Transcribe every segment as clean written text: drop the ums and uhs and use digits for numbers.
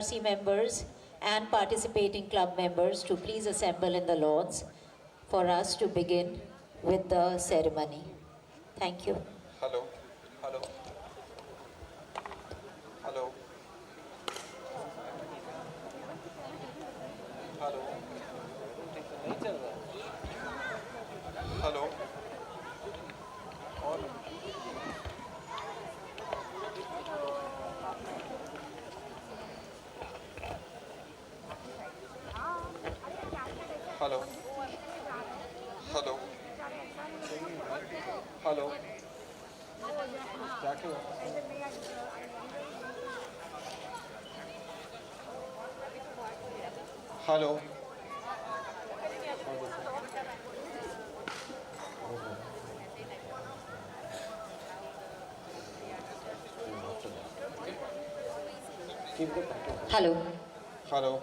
BRC members and participating club members to please assemble in the lawns for us to begin with the ceremony. Thank you. Hello. Hello. Hello. Hello. Hello. Hello. Hello. Hello. Hello. Hello. Hello. Hello.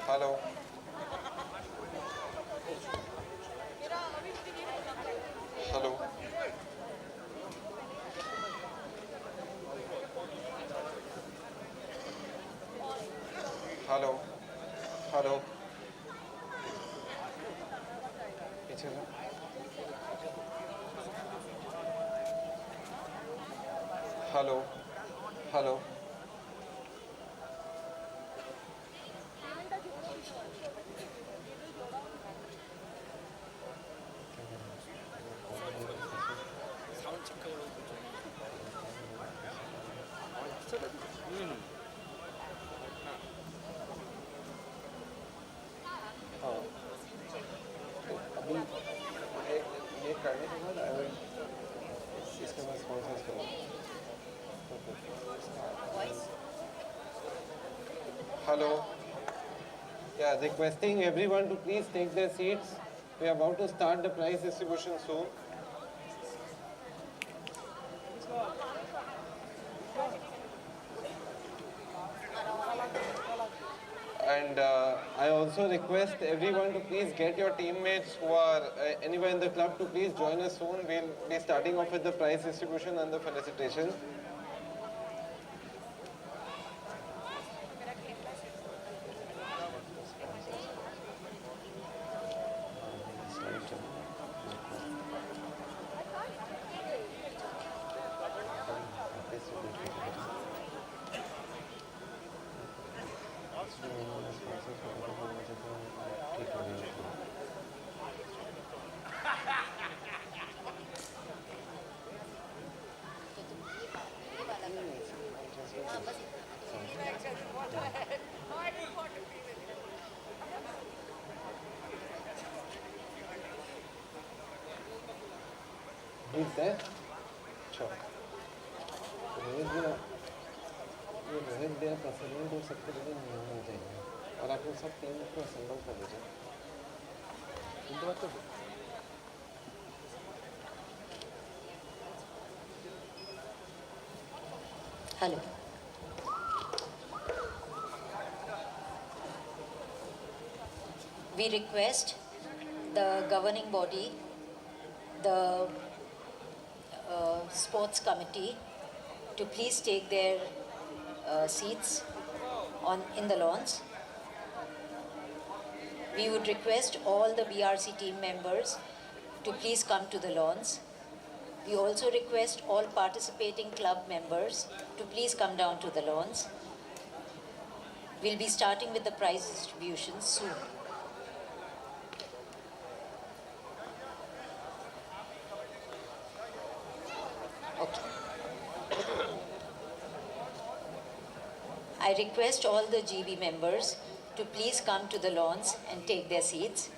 Hello. Hello. Hello. Hello. Hello. पीछे से। Hello. Hello. हाँ अभी ये करने के बाद I will इसके बाद स्पॉन्सर्स करो hello yeah requesting everyone to please take their seats. We are about to start the prize distribution soon. And I also request everyone to please get your teammates who are anywhere in the club to please join us soon. We'll be starting off with the prize distribution and the felicitation. He's there? Sure. Rohit भैया president हो सकते लेकिन नहीं हो जाएंगे और आप लोग सब टीम को असेंबल कर दीजिए इनके बाद तो Hello. We request the governing body, the sports committee, to please take their seats in the lawns. We would request all the BRC team members to please come to the lawns. We also request all participating club members to please come down to the lawns. We'll be starting with the prize distribution soon. Okay. I request all the GB members to please come to the lawns and take their seats.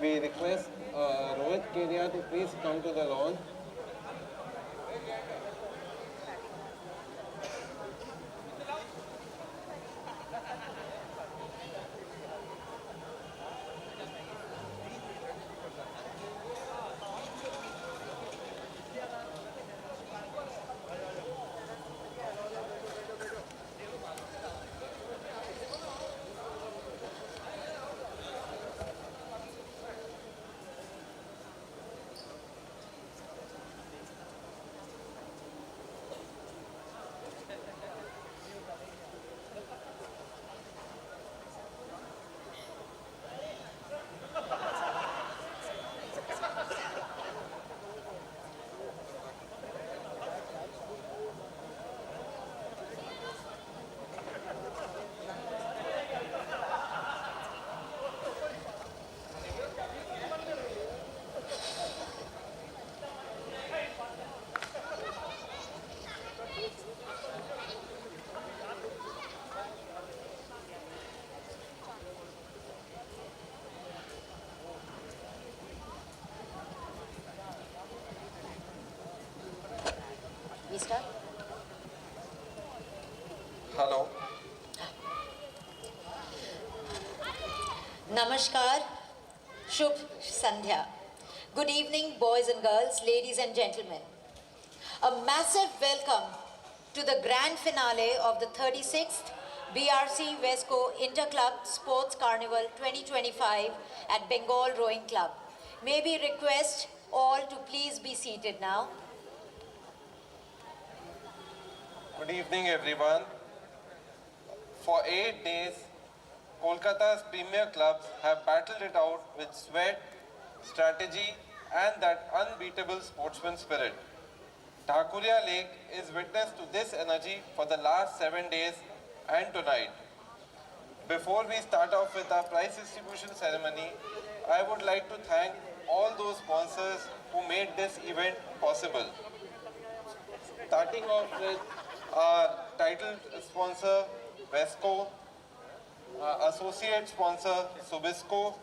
We request Rohit Kedia to please come to the lawn. We start? Hello. Namaskar, Shubh Sandhya. Good evening, boys and girls, ladies and gentlemen. A massive welcome to the grand finale of the 36th BRC Wesco Interclub Sports Carnival 2025 at Bengal Rowing Club. May we request all to please be seated now. Good evening, everyone. For 8 days, Kolkata's premier clubs have battled it out with sweat, strategy, and that unbeatable sportsman spirit. Thakuria Lake is witness to this energy for the last 7 days and tonight. Before we start off with our prize distribution ceremony, I would like to thank all those sponsors who made this event possible. Starting off with our title sponsor, Wesco, associate sponsor, Subisco,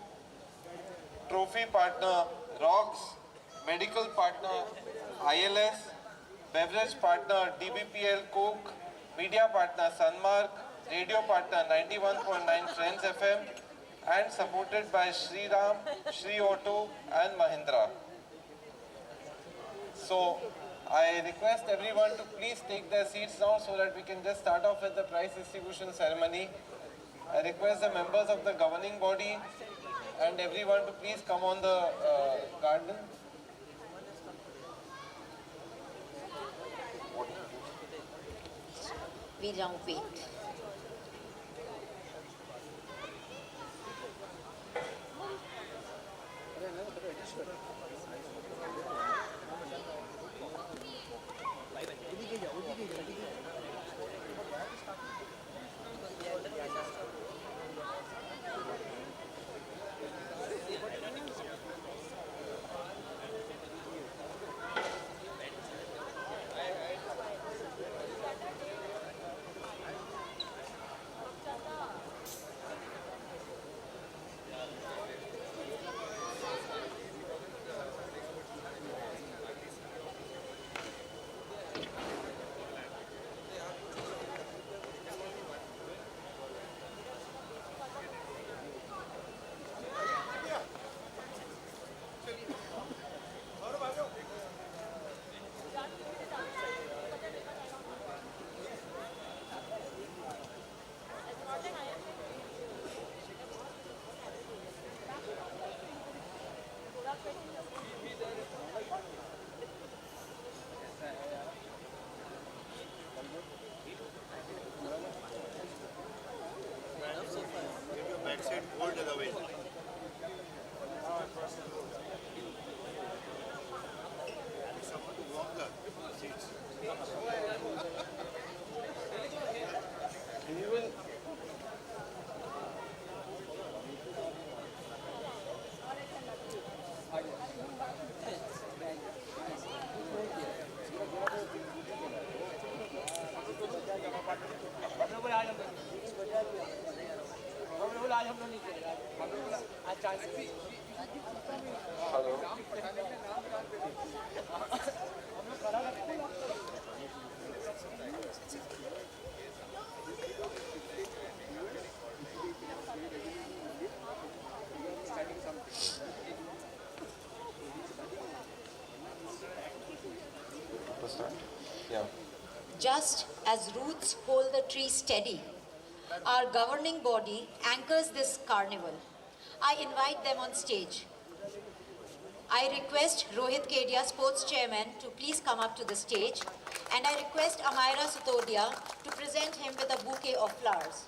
trophy partner, Rocks, medical partner, ILS, beverage partner, DBPL Coke, media partner, Sunmark, radio partner, 91.9 Friends FM, and supported by Shri Ram, Shri Auto, and Mahindra. So, I request everyone to please take their seats now so that we can just start off with the prize distribution ceremony. I request the members of the governing body and everyone to please come on the garden. We don't wait. Hello. Start. Yeah. Just as roots hold the tree steady, our governing body anchors this carnival. I invite them on stage. I request Rohit Kedia, sports chairman, to please come up to the stage, and I request Amaira Sutodia to present him with a bouquet of flowers.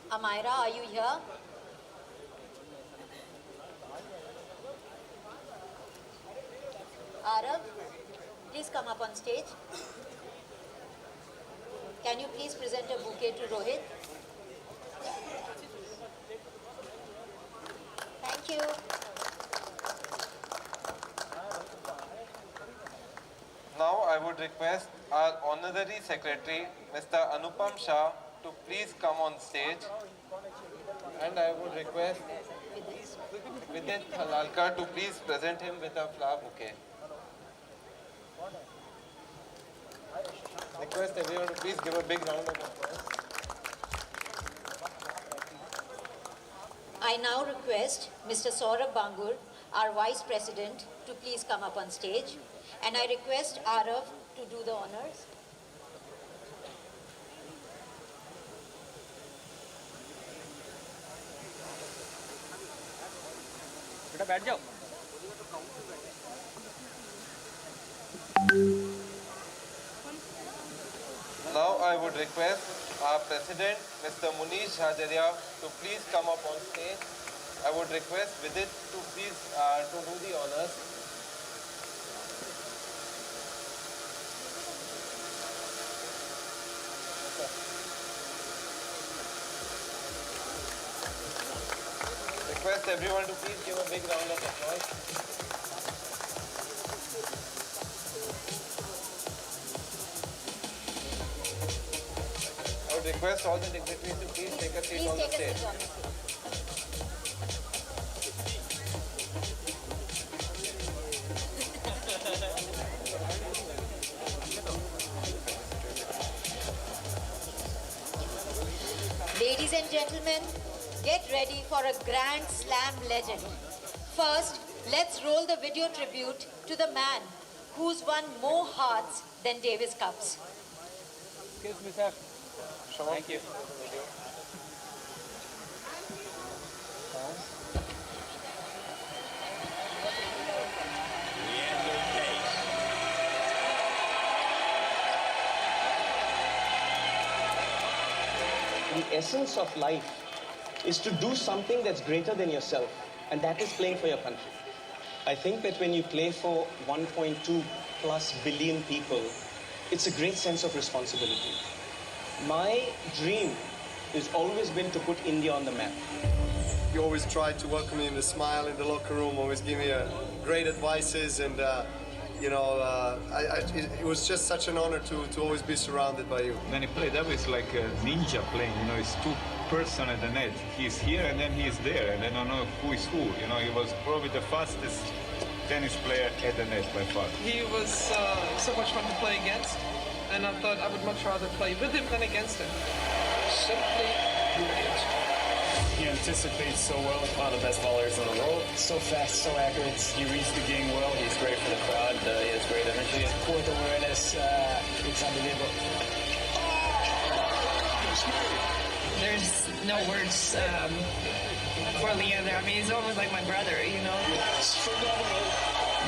Amaira, are you here? Arav, please come up on stage. Can you please present a bouquet to Rohit? Thank you. Now I would request our honorary secretary, Mr. Anupam Shah, to please come on stage. And I would request Vidit Halalkar to please present him with a flower bouquet. Request everyone to please give a big round of applause. I now request Mr. Saurabh Bangur, our Vice President, to please come up on stage. And I request Arav to do the honors. बेटा बैठ जाओ Now I would request our President, Mr. Munish Hajaria, to please come up on stage. I would request Vidit to please to do the honors. Request everyone to please give a big round of applause. I would request all the dignitaries to please take a seat on the stage. Ladies and gentlemen, get ready for a Grand Slam legend. First, let's roll the video tribute to the man who's won more hearts than Davis Cups. Excuse me, sir. Thank you. The essence of life is to do something that's greater than yourself, and that is playing for your country. I think that when you play for 1.2 plus billion people, it's a great sense of responsibility. My dream has always been to put India on the map. You always tried to welcome me with a smile in the locker room, always give me great advices, and it was just such an honor to always be surrounded by you. When he played, that was like a ninja playing, it's two person at the net. He's here and then he's there, and I don't know who is who. He was probably the fastest tennis player at the net by far. He was so much fun to play against, and I thought I would much rather play with him than against him. Simply brilliant. He anticipates so well, one of the best ballers in the world. So fast, so accurate. He reads the game well. He's great for the crowd. He has great energy. His court awareness, it's unbelievable. There's no words for Leander. I mean, he's almost like my brother, That's phenomenal.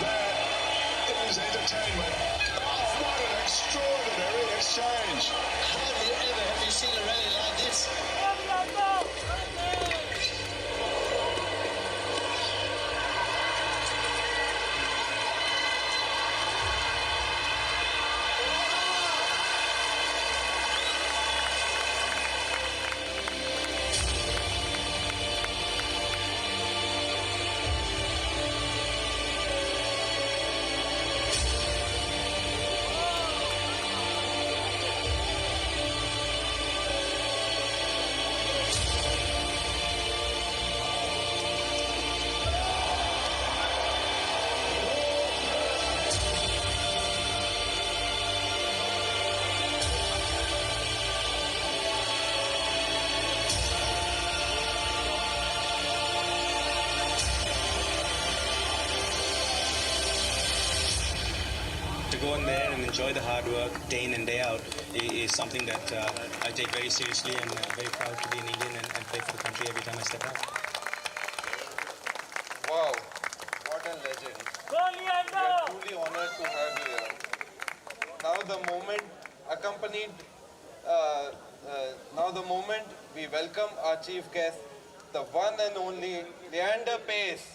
It was entertainment. What an extraordinary exchange. Hardly ever have you seen a rally like this. to go in there and enjoy the hard work day in and day out is something that I take very seriously, and very proud to be an Indian and play for the country every time I step out. Wow, what a legend. We are truly honored to have you here. Now the moment we welcome our chief guest, the one and only Leander Pace.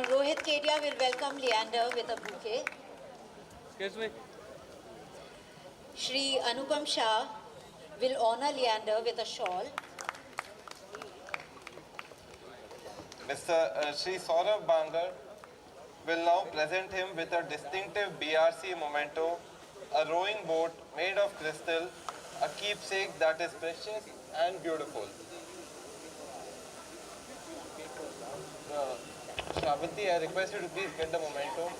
Rohit Kedia will welcome Leander with a bouquet. Excuse me. Shri Anupam Shah will honor Leander with a shawl. Mr. Shri Saurabh Bangar will now present him with a distinctive BRC memento, a rowing boat made of crystal, a keepsake that is precious and beautiful. Shravati, I request you to please get the memento.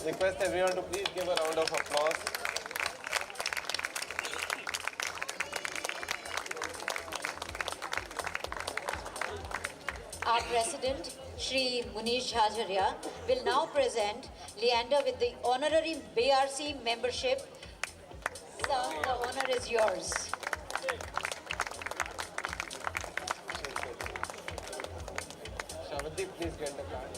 Request everyone to please give a round of applause. Our President, Shri Munish Jhajaria, will now present Leander with the honorary BRC membership. Sir, the honor is yours. Shravati, please get the card.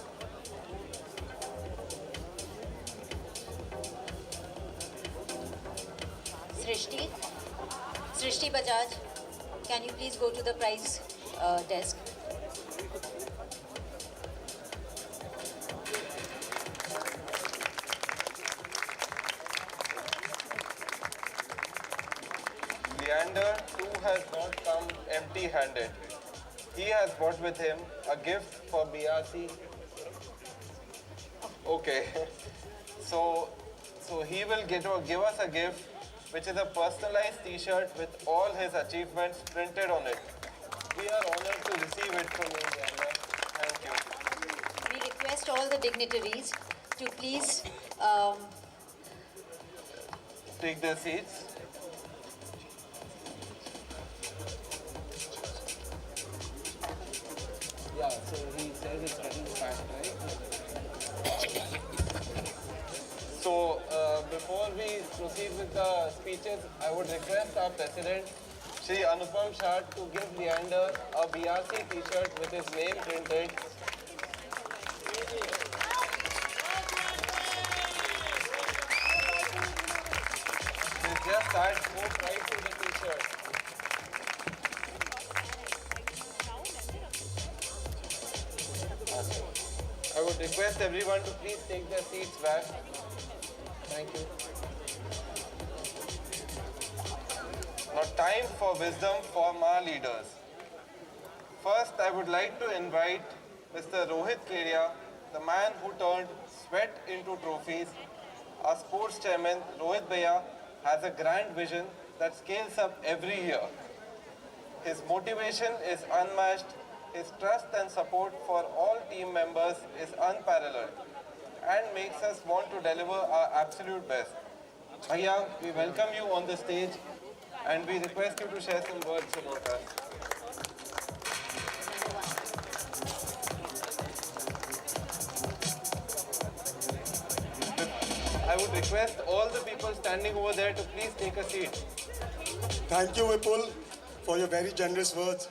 Srishti Bajaj, can you please go to the prize desk? Leander too has not come empty-handed. He has brought with him a gift for BRC. Okay, so he will give us a gift, which is a personalized T-shirt with all his achievements printed on it. We are honored to receive it from you, Leander. Thank you. We request all the dignitaries to please Take their seats. Yeah, so he says it's getting fast, right? So, before we proceed with the speeches, I would request our President, Shri Anupam Shah, to give Leander a BRC T-shirt with his name printed. Please just add more pride to the T-shirt. I would request everyone to please take their seats back. Thank you. Now time for wisdom from our leaders. First, I would like to invite Mr. Rohit Kedia, the man who turned sweat into trophies. Our sports chairman, Rohit Bhaiya, has a grand vision that scales up every year. His motivation is unmatched. His trust and support for all team members is unparalleled and makes us want to deliver our absolute best. Bhaiya, we welcome you on the stage and we request you to share some words about us. would request all the people standing over there to please take a seat. Thank you, Vipul, for your very generous words.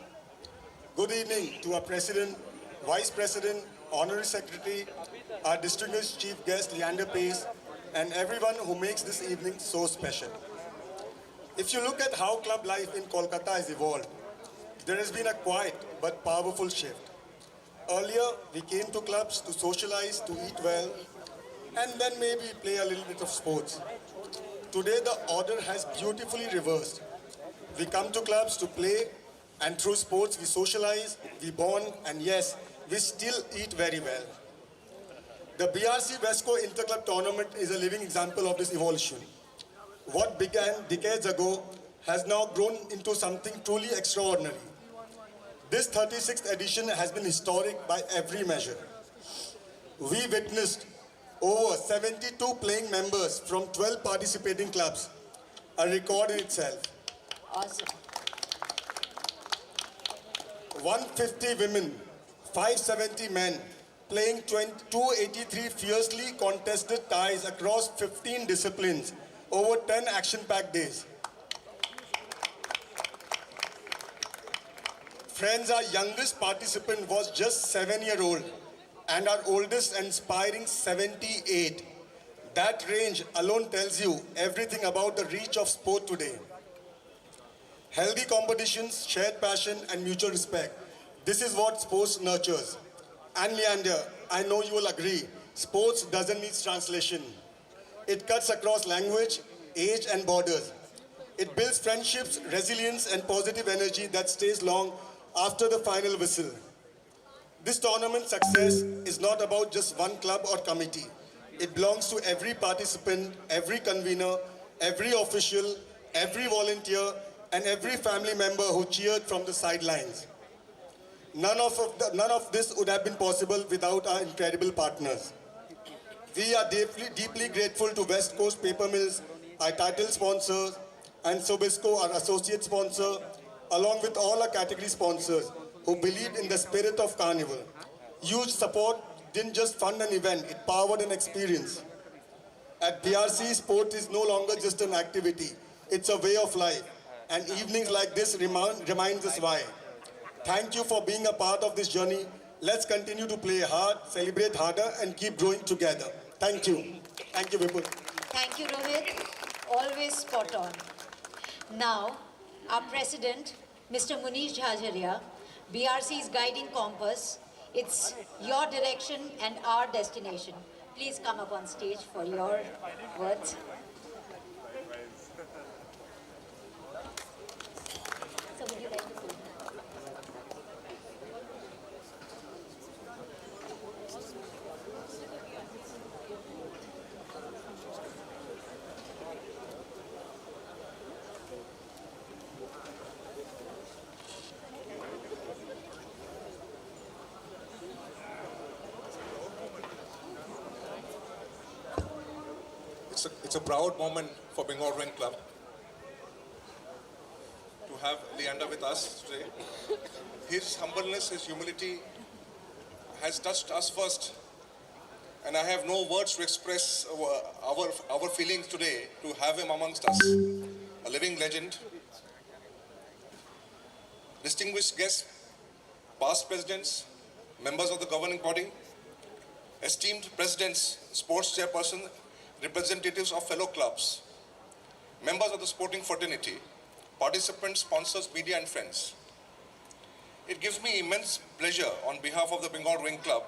Good evening to our President, Vice President, Honorary Secretary, our distinguished Chief Guest, Leander Pace, and everyone who makes this evening so special. If you look at how club life in Kolkata has evolved, there has been a quiet but powerful shift. Earlier, we came to clubs to socialize, to eat well, and then maybe play a little bit of sports. Today, the order has beautifully reversed. We come to clubs to play, and through sports, we socialize, we bond, and yes, we still eat very well. The BRC Wesco Interclub Tournament is a living example of this evolution. What began decades ago has now grown into something truly extraordinary. This 36th edition has been historic by every measure. We witnessed over 72 playing members from 12 participating clubs, a record in itself. Awesome. 150 women, 570 men, playing 283 fiercely contested ties across 15 disciplines over 10 action-packed days. Friends, our youngest participant was just 7-year-old and our oldest inspiring 78. That range alone tells you everything about the reach of sport today. Healthy competitions, shared passion and mutual respect. This is what sports nurtures. And Leander, I know you will agree, sports doesn't need translation. It cuts across language, age and borders. It builds friendships, resilience and positive energy that stays long after the final whistle. This tournament success is not about just one club or committee. It belongs to every participant, every convener, every official, every volunteer, and every family member who cheered from the sidelines. None of this would have been possible without our incredible partners. We are deeply grateful to West Coast Paper Mills, our title sponsors, and Sobisco, our associate sponsor, along with all our category sponsors who believed in the spirit of Carnival. Huge support didn't just fund an event, it powered an experience. At BRC, sport is no longer just an activity, it's a way of life. And evenings like this reminds us why. Thank you for being a part of this journey. Let's continue to play hard, celebrate harder, and keep growing together. Thank you. Thank you, Vipul. Thank you, Rohit. Always spot on. Now, our president, Mr. Munish Jhajaria, BRC's guiding compass. It's your direction and our destination. Please come up on stage for your words. So would you like to say? It's a proud moment for Bengal Rowing Club to have Leander with us today. His humbleness, his humility has touched us first. And I have no words to express our feelings today to have him amongst us. A living legend. Distinguished guests, past presidents, members of the governing body, esteemed presidents, sports chairperson, representatives of fellow clubs, members of the sporting fraternity, participants, sponsors, media and friends. It gives me immense pleasure on behalf of the Bengal Rowing Club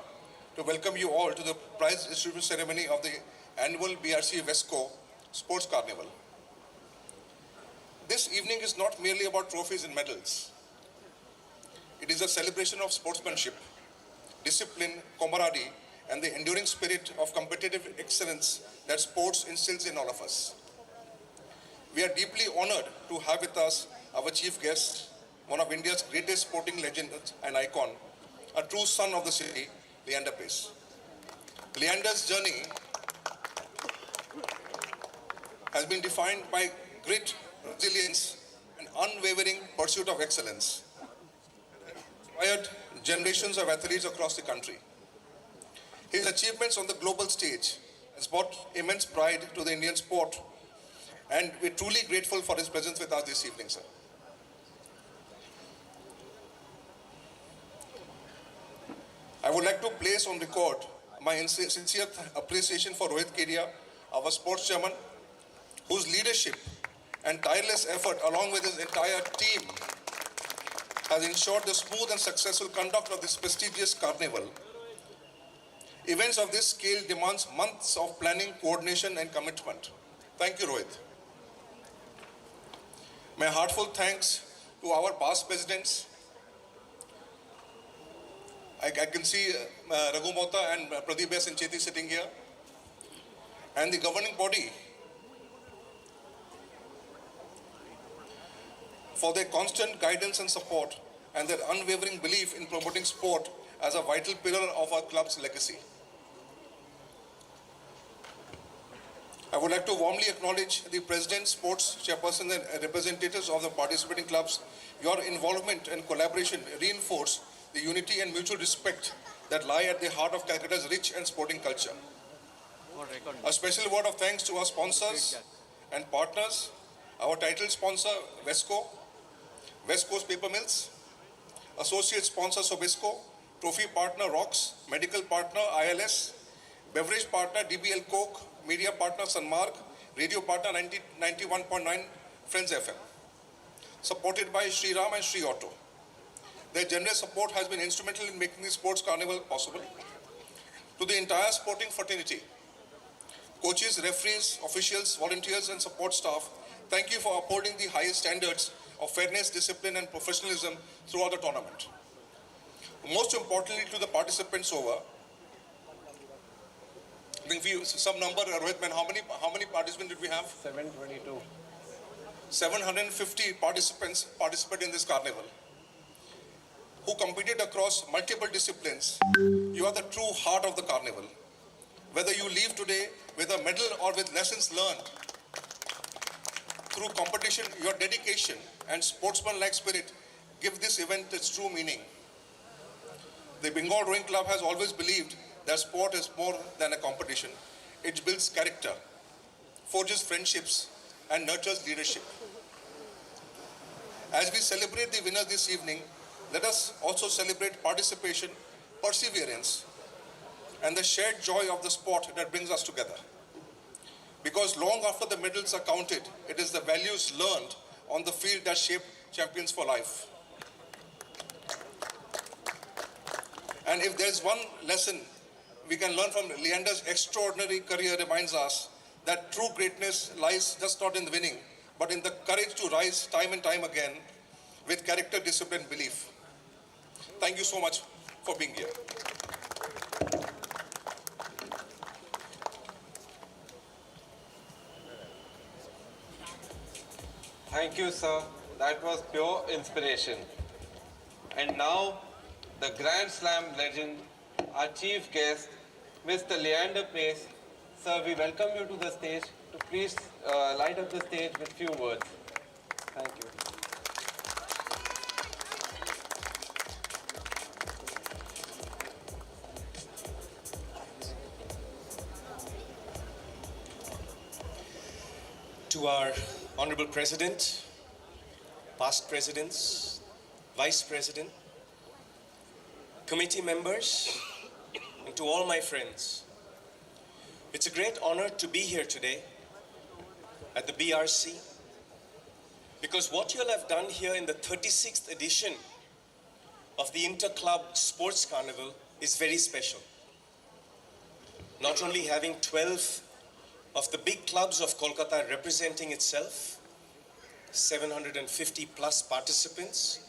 to welcome you all to the prize distribution ceremony of the annual BRC Wesco Sports Carnival. This evening is not merely about trophies and medals. It is a celebration of sportsmanship, discipline, camaraderie, and the enduring spirit of competitive excellence that sports instills in all of us. We are deeply honored to have with us our chief guest, one of India's greatest sporting legends and icon, a true son of the city, Leander Pace. Leander's journey has been defined by grit, resilience, and unwavering pursuit of excellence. Inspired generations of athletes across the country. His achievements on the global stage has brought immense pride to the Indian sport, and we're truly grateful for his presence with us this evening, sir. I would like to place on record my sincere appreciation for Rohit Kedia, our sports chairman, whose leadership and tireless effort along with his entire team has ensured the smooth and successful conduct of this prestigious carnival. Events of this scale demands months of planning, coordination and commitment. Thank you, Rohit. My heartfelt thanks to our past presidents. I can see Raghu Mota and Pradeep S. and Cheti sitting here. And the governing body for their constant guidance and support and their unwavering belief in promoting sport as a vital pillar of our club's legacy. I would like to warmly acknowledge the President, sports chairperson and representatives of the participating clubs. Your involvement and collaboration reinforce the unity and mutual respect that lie at the heart of Calcutta's rich and sporting culture. A special word of thanks to our sponsors and partners, our title sponsor, Wesco, Wesco's Paper Mills, associate sponsor Sobisco, trophy partner Rocks, medical partner ILS, beverage partner DBL Coke, media partner Sanmark, radio partner 91.9 Friends FM, supported by Sri Ram and Sri Auto. Their generous support has been instrumental in making the sports carnival possible. To the entire sporting fraternity, coaches, referees, officials, volunteers and support staff, thank you for upholding the highest standards of fairness, discipline and professionalism throughout the tournament. Most importantly, to the participants over, I think some number, Rohit, man, how many participants did we have? 722. 750 participants participate in this carnival, who competed across multiple disciplines. You are the true heart of the carnival. Whether you leave today with a medal or with lessons learned, through competition, your dedication and sportsmanlike spirit give this event its true meaning. The Bengal Rowing Club has always believed that sport is more than a competition. It builds character, forges friendships, and nurtures leadership. As we celebrate the winners this evening, let us also celebrate participation, perseverance, and the shared joy of the sport that brings us together. Because long after the medals are counted, it is the values learned on the field that shape champions for life. And if there's one lesson we can learn from Leander's extraordinary career, reminds us that true greatness lies just not in the winning, but in the courage to rise time and time again with character, discipline, belief. Thank you so much for being here. Thank you, sir. That was pure inspiration. And now, the Grand Slam legend, our chief guest, Mr. Leander Pace. Sir, we welcome you to the stage to please light up the stage with few words. Thank you. To our Honorable President, past presidents, Vice President, committee members, and to all my friends, it's a great honor to be here today at the BRC, because what you'll have done here in the 36th edition of the Inter-Club Sports Carnival is very special. Not only having 12 of the big clubs of Kolkata representing itself, 750 plus participants,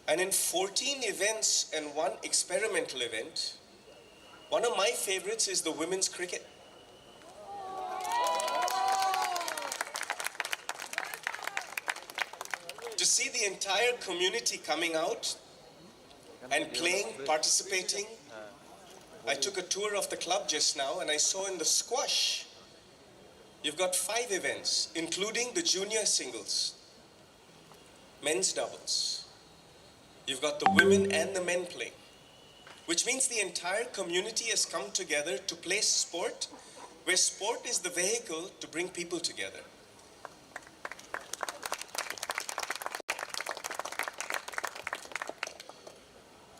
and in 14 events and one experimental event, one of my favorites is the women's cricket. To see the entire community coming out and playing, participating. I took a tour of the club just now and I saw in the squash, you've got 5 events, including the junior singles, men's doubles. You've got the women and the men playing. which means the entire community has come together to play sport, where sport is the vehicle to bring people together.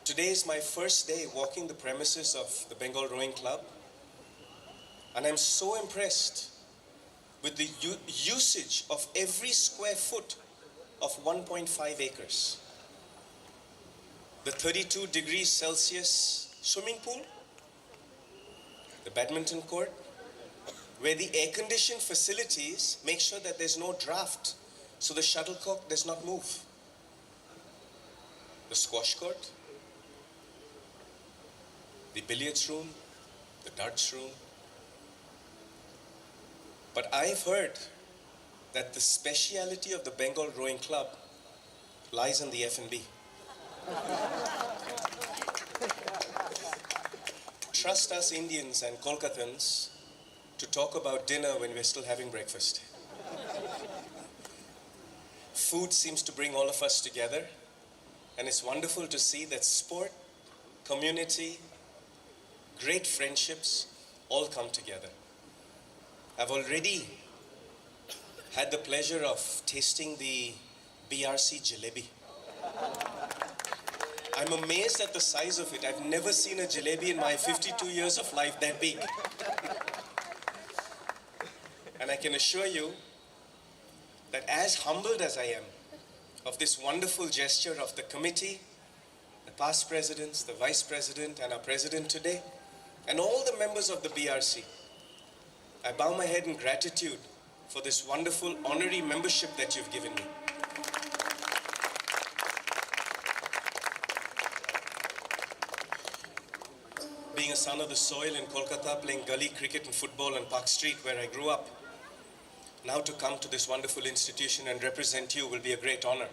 Today is my first day walking the premises of the Bengal Rowing Club, and I'm so impressed with the usage of every square foot of 1.5 acres. The 32 degrees Celsius swimming pool, the badminton court, where the air-conditioned facilities make sure that there's no draft, so the shuttlecock does not move. The squash court, the billiards room, the darts room. But I've heard that the speciality of the Bengal Rowing Club lies in the F&B. Trust us Indians and Kolkatans to talk about dinner when we're still having breakfast. Food seems to bring all of us together, and it's wonderful to see that sport, community, great friendships all come together. I've already had the pleasure of tasting the BRC jalebi. I'm amazed at the size of it. I've never seen a jalebi in my 52 years of life that big. And I can assure you that as humbled as I am of this wonderful gesture of the committee, the past presidents, the vice president, and our president today, and all the members of the BRC, I bow my head in gratitude for this wonderful honorary membership that you've given me. Being a son of the soil in Kolkata, playing gully cricket and football on Park Street where I grew up, now to come to this wonderful institution and represent you will be a great honor.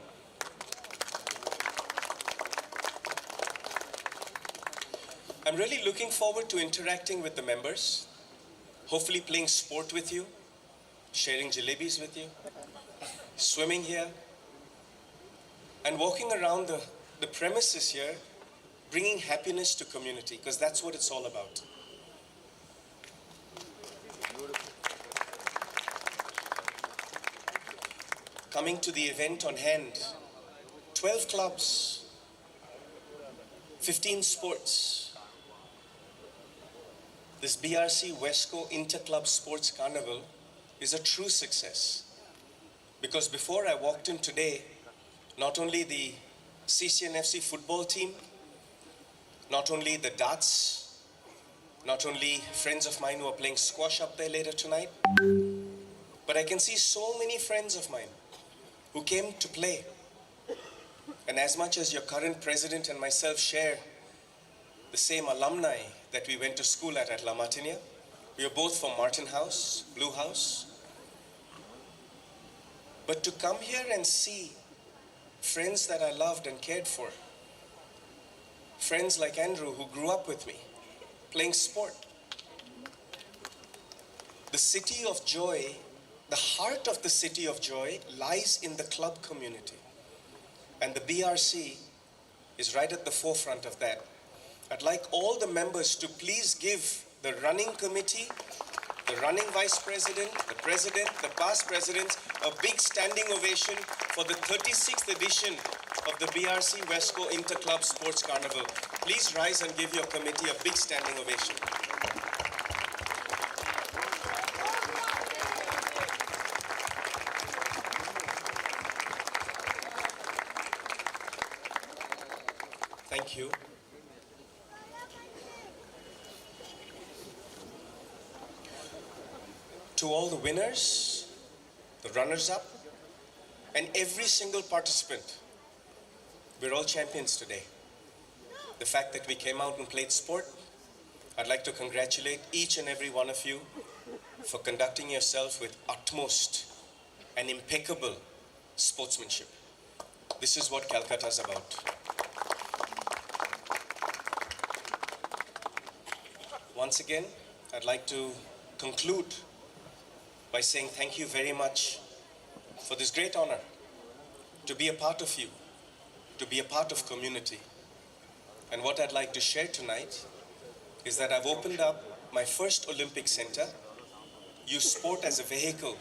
I'm really looking forward to interacting with the members, hopefully playing sport with you, sharing jalebis with you, swimming here, and walking around the premises here, bringing happiness to community, because that's what it's all about. Coming to the event on hand, 12 clubs, 15 sports. This BRC Wesco Inter-Club Sports Carnival is a true success. Because before I walked in today, not only the CCNFC football team, not only the darts, not only friends of mine who are playing squash up there later tonight, but I can see so many friends of mine who came to play. And as much as your current president and myself share the same alumni that we went to school at La Martinia, we are both from Martin House, Blue House. But to come here and see friends that I loved and cared for, friends like Andrew who grew up with me, playing sport. The city of joy, the heart of the city of joy lies in the club community. And the BRC is right at the forefront of that. I'd like all the members to please give the running committee, the running vice president, the past presidents, a big standing ovation for the 36th edition of the BRC Wesco Inter-Club Sports Carnival. Please rise and give your committee a big standing ovation. Thank you. To all the winners, the runners-up, and every single participant, we're all champions today. The fact that we came out and played sport, I'd like to congratulate each and every one of you for conducting yourself with utmost and impeccable sportsmanship. This is what Calcutta is about. Once again, I'd like to conclude by saying thank you very much for this great honor to be a part of you, to be a part of community. And what I'd like to share tonight is that I've opened up my first Olympic center, use sport as a vehicle,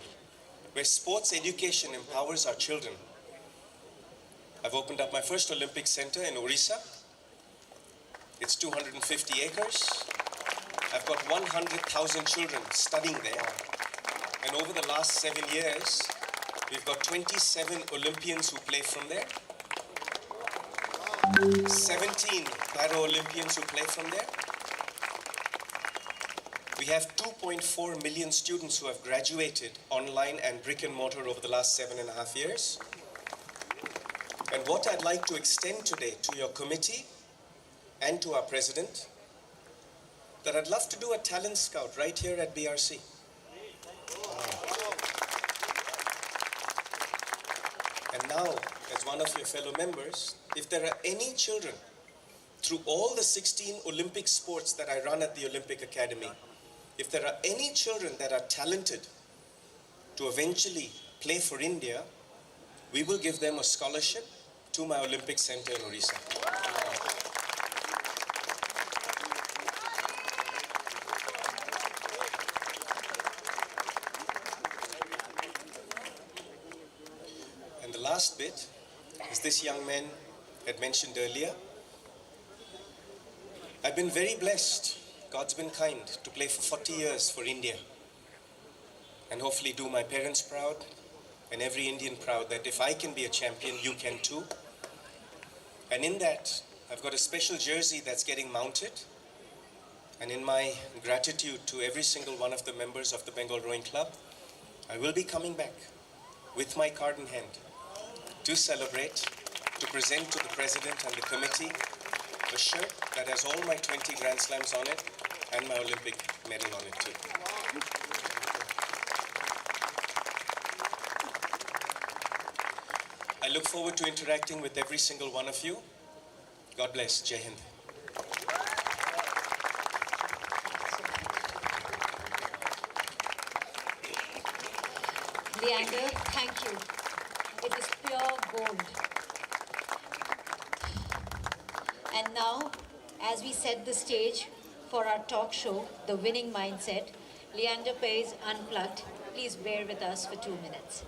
where sports education empowers our children. I've opened up my first Olympic center in Orissa. It's 250 acres. I've got 100,000 children studying there. And over the last 7 years, we've got 27 Olympians who play from there. 17 Para-Olympians who play from there. We have 2.4 million students who have graduated online and brick and mortar over the last 7.5 years. And what I'd like to extend today to your committee and to our president, that I'd love to do a talent scout right here at BRC. And now, as one of your fellow members, if there are any children through all the 16 Olympic sports that I run at the Olympic Academy, if there are any children that are talented to eventually play for India, we will give them a scholarship to my Olympic Center in Orissa. And the last bit, as this young man had mentioned earlier, I've been very blessed. God's been kind to play for 40 years for India and hopefully do my parents proud and every Indian proud that if I can be a champion, you can too. And in that, I've got a special jersey that's getting mounted. And in my gratitude to every single one of the members of the Bengal Rowing Club, I will be coming back with my card in hand to celebrate, to present to the President and the committee a shirt that has all my 20 Grand Slams on it and my Olympic medal on it too. I look forward to interacting with every single one of you. God bless. Jai Hind. Leander, thank you. It is pure gold. And now, as we set the stage for our talk show, The Winning Mindset, Leander Paes Unplugged. Please bear with us for 2 minutes.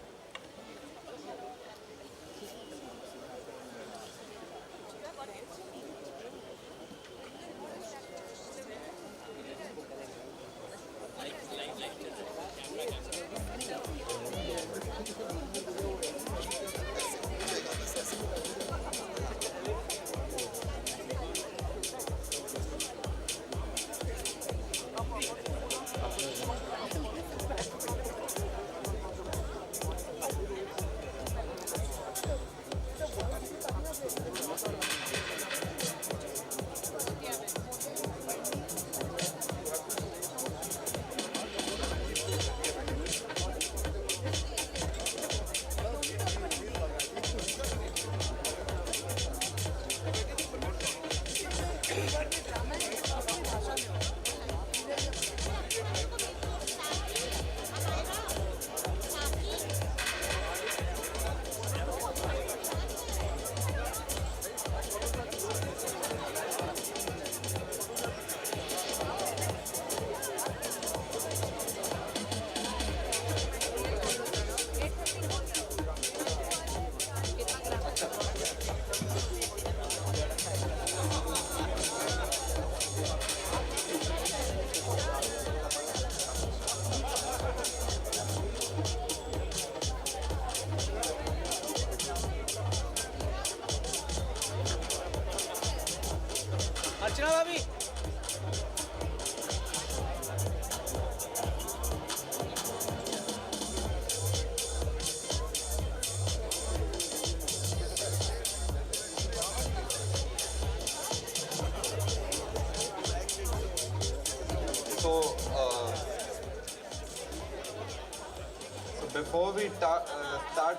Before we start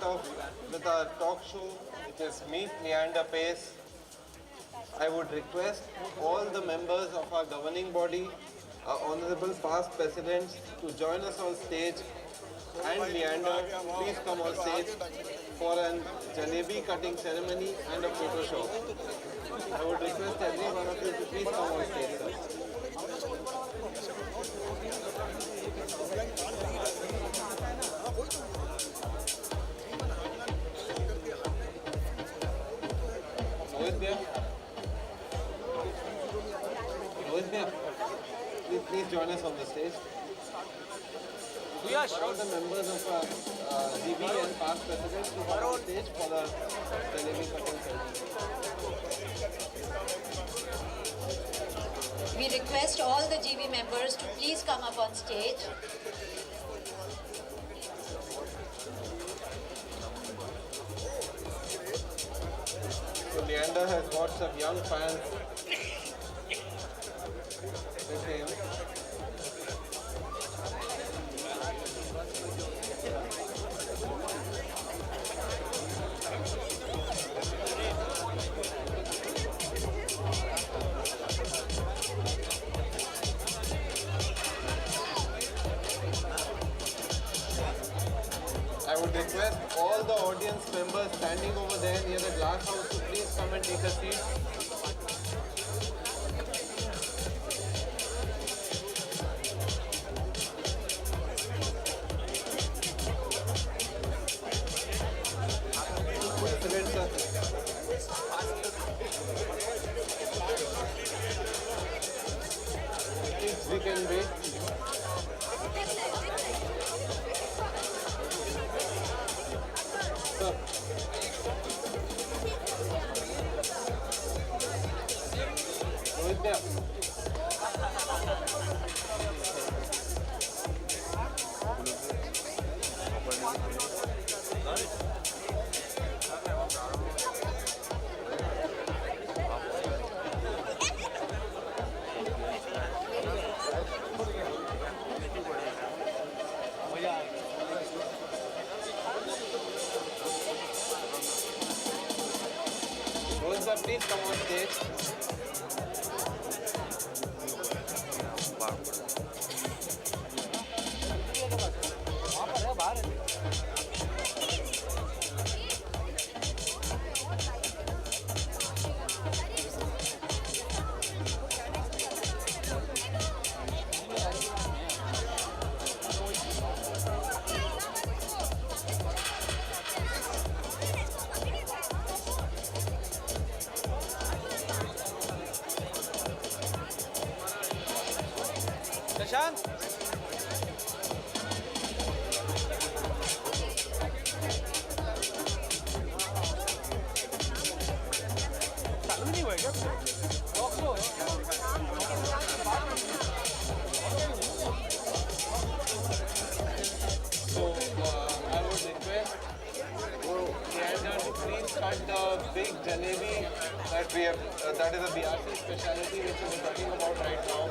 off with our talk show, which is Meet Leander Paes, I would request all the members of our governing body, our honorable past presidents, to join us on stage. And Leander, please come on stage. for a jalebi cutting ceremony and a photo show. I would request every one of you to please come on stage, sir. Rohit Bhaiya? Rohit Bhaiya, please join us on the stage. Yes. All the members of GB and past presidents to come on stage for the jalebi cutting ceremony. We request all the GB members to please come up on stage. So Leander has got some young fans with him. I would request all the audience members standing over there near the glass house to please come and take a seat. Just a minute, sir. Please, we can wait. Sir. Rohit Bhaiya. Rohit sir, please come on stage. Shashank? चालू नहीं हुआ क्या? Rock slow है। So I would request Leander to please cut the big jalebi that we have. That is a BRC specialty which we are talking about right now.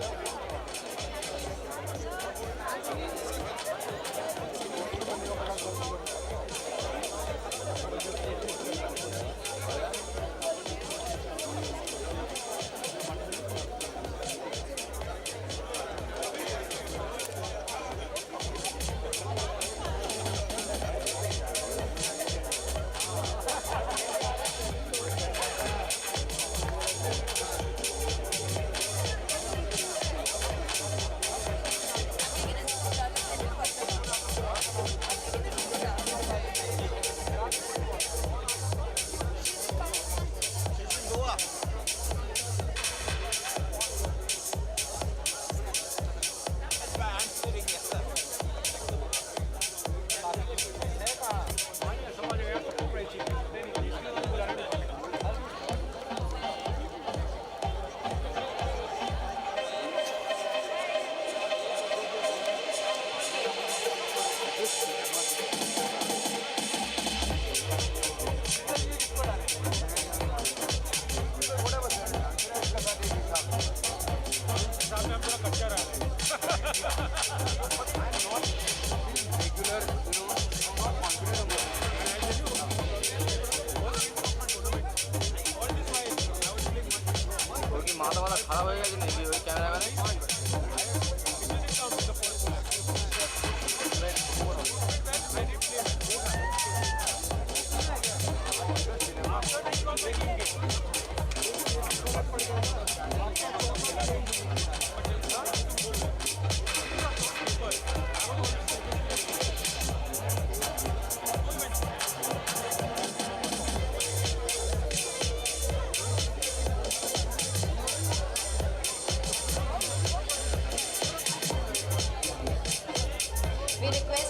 We request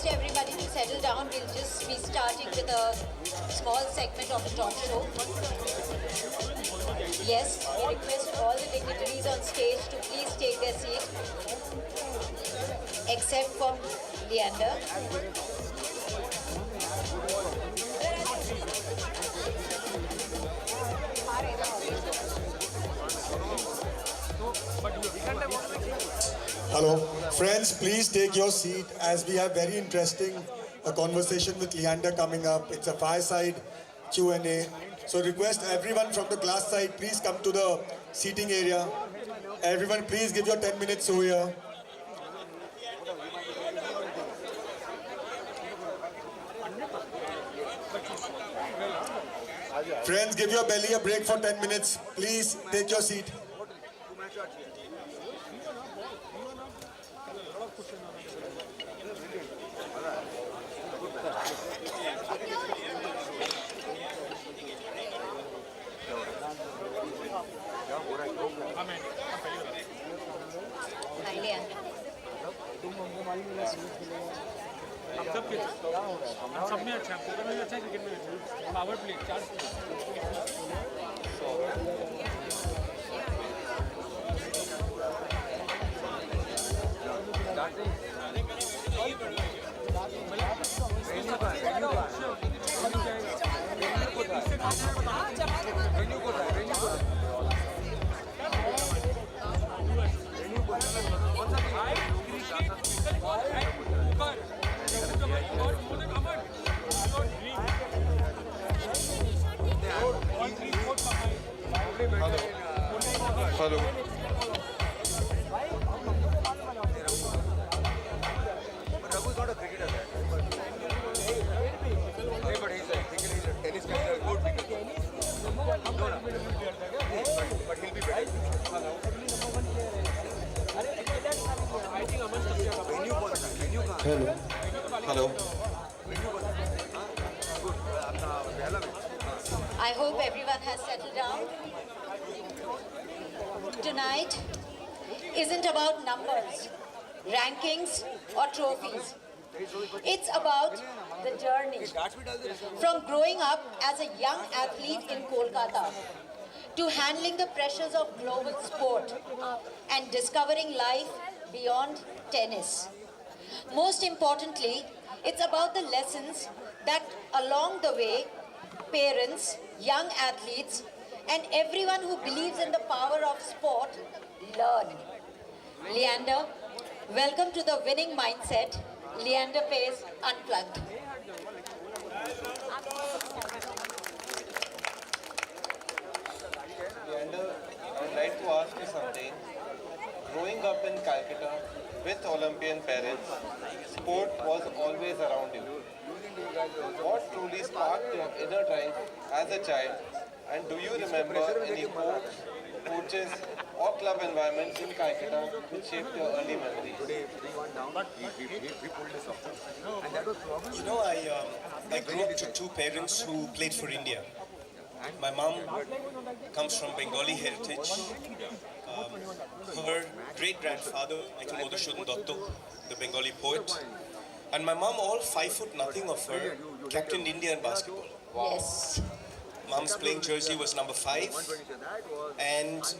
everybody to settle down. We'll just be starting with a small segment of the talk show. Yes, we request all the dignitaries on stage to please take their seat, except for Leander. Hello. Friends, please take your seat as we have very interesting conversation with Leander coming up. It's a fireside Q&A. So request everyone from the class side, please come to the seating area. Everyone, please give your 10 minutes over here. Friends, give your belly a break for 10 minutes. Please take your seat. Hi, Leander. हम सब के हम सब में अच्छा cricket में अच्छा cricket में अच्छा power play 4 Hello. Hello. Hello. I hope everyone has settled down. Tonight isn't about numbers, rankings, or trophies. It's about the journey from growing up as a young athlete in Kolkata to handling the pressures of global sport and discovering life beyond tennis. Most importantly, it's about the lessons that along the way, parents, young athletes, and everyone who believes in the power of sport learn. Leander, welcome to the winning mindset. Leander Pace Unplugged. Leander, I would like to ask you something. Growing up in Calcutta with Olympian parents, sport was always around you. What truly sparked your inner drive as a child? And do you remember any coaches or club environments in Calcutta which shaped your early memories? You know, I grew up to two parents who played for India. My mom comes from Bengali heritage. Her great-grandfather, Michael Madhusudhan Dotto, the Bengali poet. And my mom, all 5'0" of her, captained India in basketball. Yes. Mom's playing jersey was number 5. And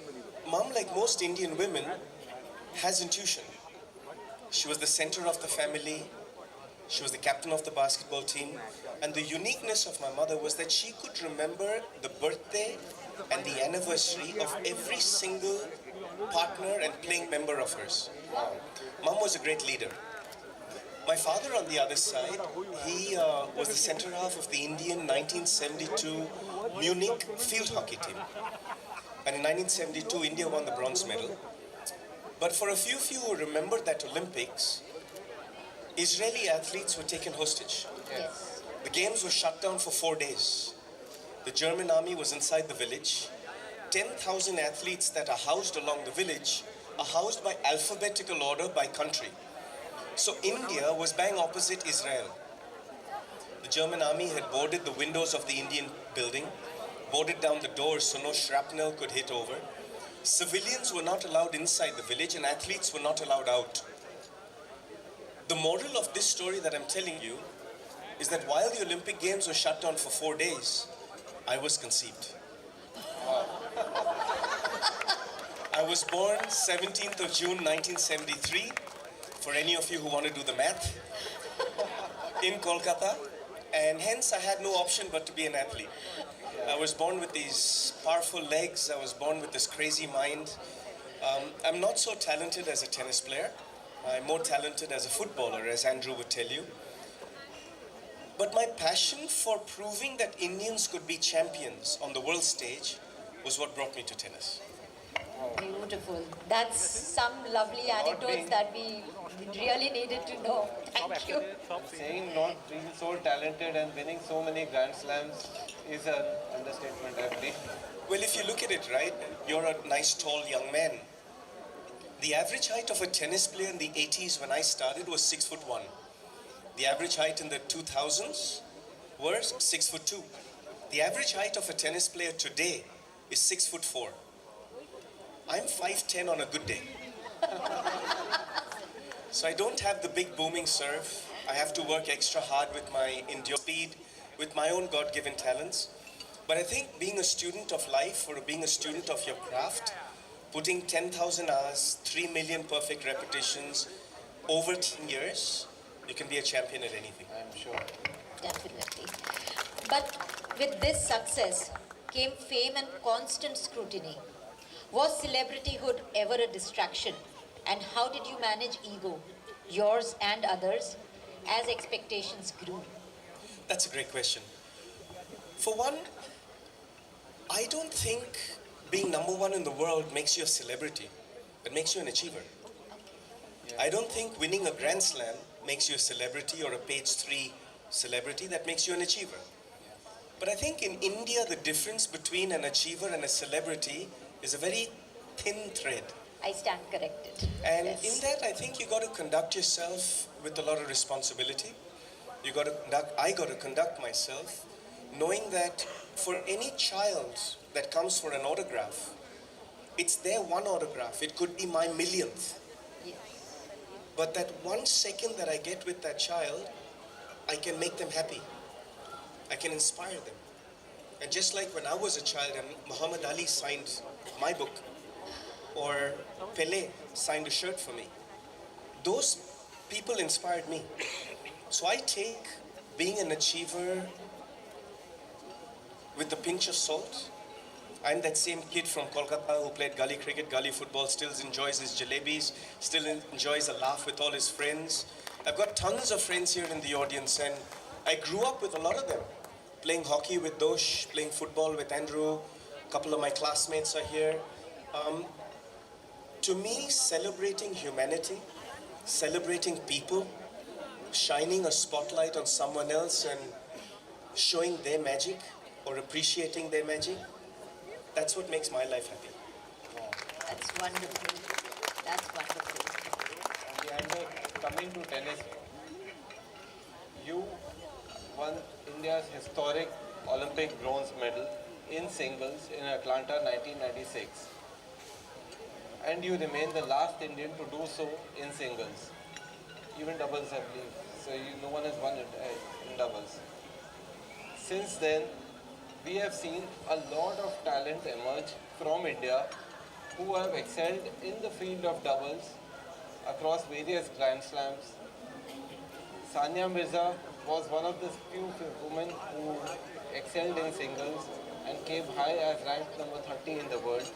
mom, like most Indian women, has intuition. She was the center of the family. She was the captain of the basketball team. And the uniqueness of my mother was that she could remember the birthday and the anniversary of every single partner and playing member of hers. Mom was a great leader. My father, on the other side, he was the center half of the Indian 1972 Munich field hockey team. And in 1972, India won the bronze medal. But for a few who remember that Olympics, Israeli athletes were taken hostage. Yes. The games were shut down for 4 days. The German army was inside the village. 10,000 athletes that are housed along the village are housed by alphabetical order by country. So India was bang opposite Israel. The German army had boarded the windows of the Indian building, boarded down the doors so no shrapnel could hit over. Civilians were not allowed inside the village and athletes were not allowed out. The moral of this story that I'm telling you is that while the Olympic Games were shut down for 4 days, I was conceived. I was born 17th of June 1973, for any of you who want to do the math, in Kolkata, and hence I had no option but to be an athlete. I was born with these powerful legs, I was born with this crazy mind. I'm not so talented as a tennis player. I'm more talented as a footballer, as Andrew would tell you. But my passion for proving that Indians could be champions on the world stage was what brought me to tennis. Beautiful. That's some lovely anecdotes that we really needed to know. Thank you. Saying not being so talented and winning so many Grand Slams is an understatement, I believe. Well, if you look at it, right, you're a nice, tall young man. The average height of a tennis player in the 80s when I started was 6'1". The average height in the 2000s was 6'2". The average height of a tennis player today is 6'4". I'm 5'10" on a good day. So I don't have the big booming serve. I have to work extra hard with my endurance speed, with my own God-given talents. But I think being a student of life or being a student of your craft, putting 10,000 hours, 3 million perfect repetitions over 10 years, you can be a champion at anything. I'm sure. Definitely. But with this success came fame and constant scrutiny. Was celebrityhood ever a distraction? And how did you manage ego, yours and others, as expectations grew? That's a great question. For one, I don't think being number one in the world makes you a celebrity. It makes you an achiever. I don't think winning a Grand Slam makes you a celebrity or a page 3 celebrity. That makes you an achiever. But I think in India, the difference between an achiever and a celebrity is a very thin thread. I stand corrected. And Yes. in that, I think you got to conduct yourself with a lot of responsibility. I got to conduct myself knowing that for any child that comes for an autograph, it's their one autograph. It could be my millionth. Yes. But that 1 second that I get with that child, I can make them happy. I can inspire them. And just like when I was a child and Muhammad Ali signed my book, or Pele signed a shirt for me, those people inspired me. So I take being an achiever with a pinch of salt. I'm that same kid from Kolkata who played gully cricket, gully football, still enjoys his jalebis, still enjoys a laugh with all his friends. I've got tons of friends here in the audience and I grew up with a lot of them. Playing hockey with Dosh, playing football with Andrew, a couple of my classmates are here. To me, celebrating humanity, celebrating people, shining a spotlight on someone else and showing their magic or appreciating their magic, that's what makes my life happy. That's wonderful. That's wonderful. And coming to tennis, you won India's historic Olympic bronze medal in singles in Atlanta 1996. And you remain the last Indian to do so in singles. Even doubles, I believe. So no one has won it in doubles. Since then, we have seen a lot of talent emerge from India who have excelled in the field of doubles across various Grand Slams. Sania Mirza was one of the few women who excelled in singles and came high as ranked number 30 in the world.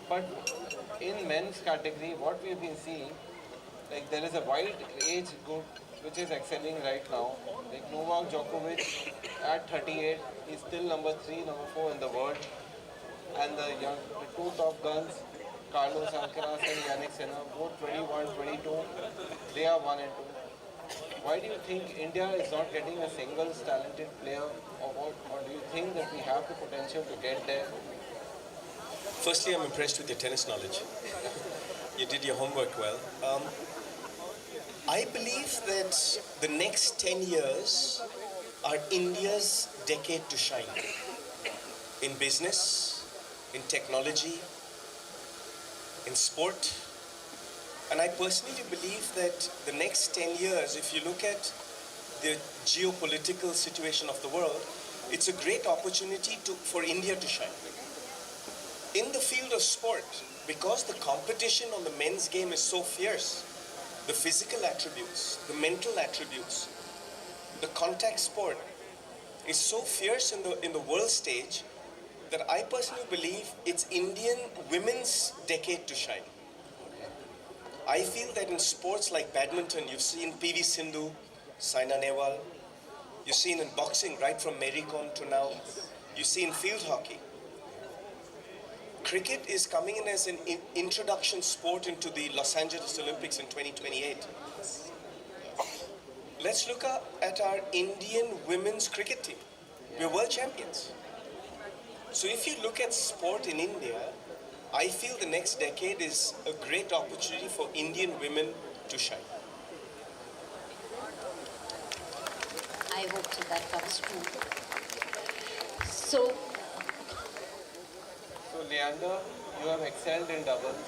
But in men's category, what we've been seeing, like there is a wide age group which is excelling right now. Like Novak Djokovic at 38 is still number 3, number 4 in the world. And the two top guns, Carlos Alcaraz and Yannick Sinner, both 21, 22, they are 1 and 2. Why do you think India is not getting a singles talented player, or do you think that we have the potential to get there? Firstly, I'm impressed with your tennis knowledge. You did your homework well. I believe that the next 10 years are India's decade to shine. In business, in technology, in sport. And I personally believe that the next 10 years, if you look at the geopolitical situation of the world, it's a great opportunity for India to shine. In the field of sport, because the competition on the men's game is so fierce, the physical attributes, the mental attributes, the contact sport is so fierce in the world stage that I personally believe it's Indian women's decade to shine. I feel that in sports like badminton, you've seen PV Sindhu, Saina Nehwal, you've seen in boxing right from Mary Kom to now, you see in field hockey. Cricket is coming in as an introduction sport into the Los Angeles Olympics in 2028. Let's look at our Indian women's cricket team. We're world champions. So if you look at sport in India, I feel the next decade is a great opportunity for Indian women to shine. I hope that comes true. So, Leander, you have excelled in doubles.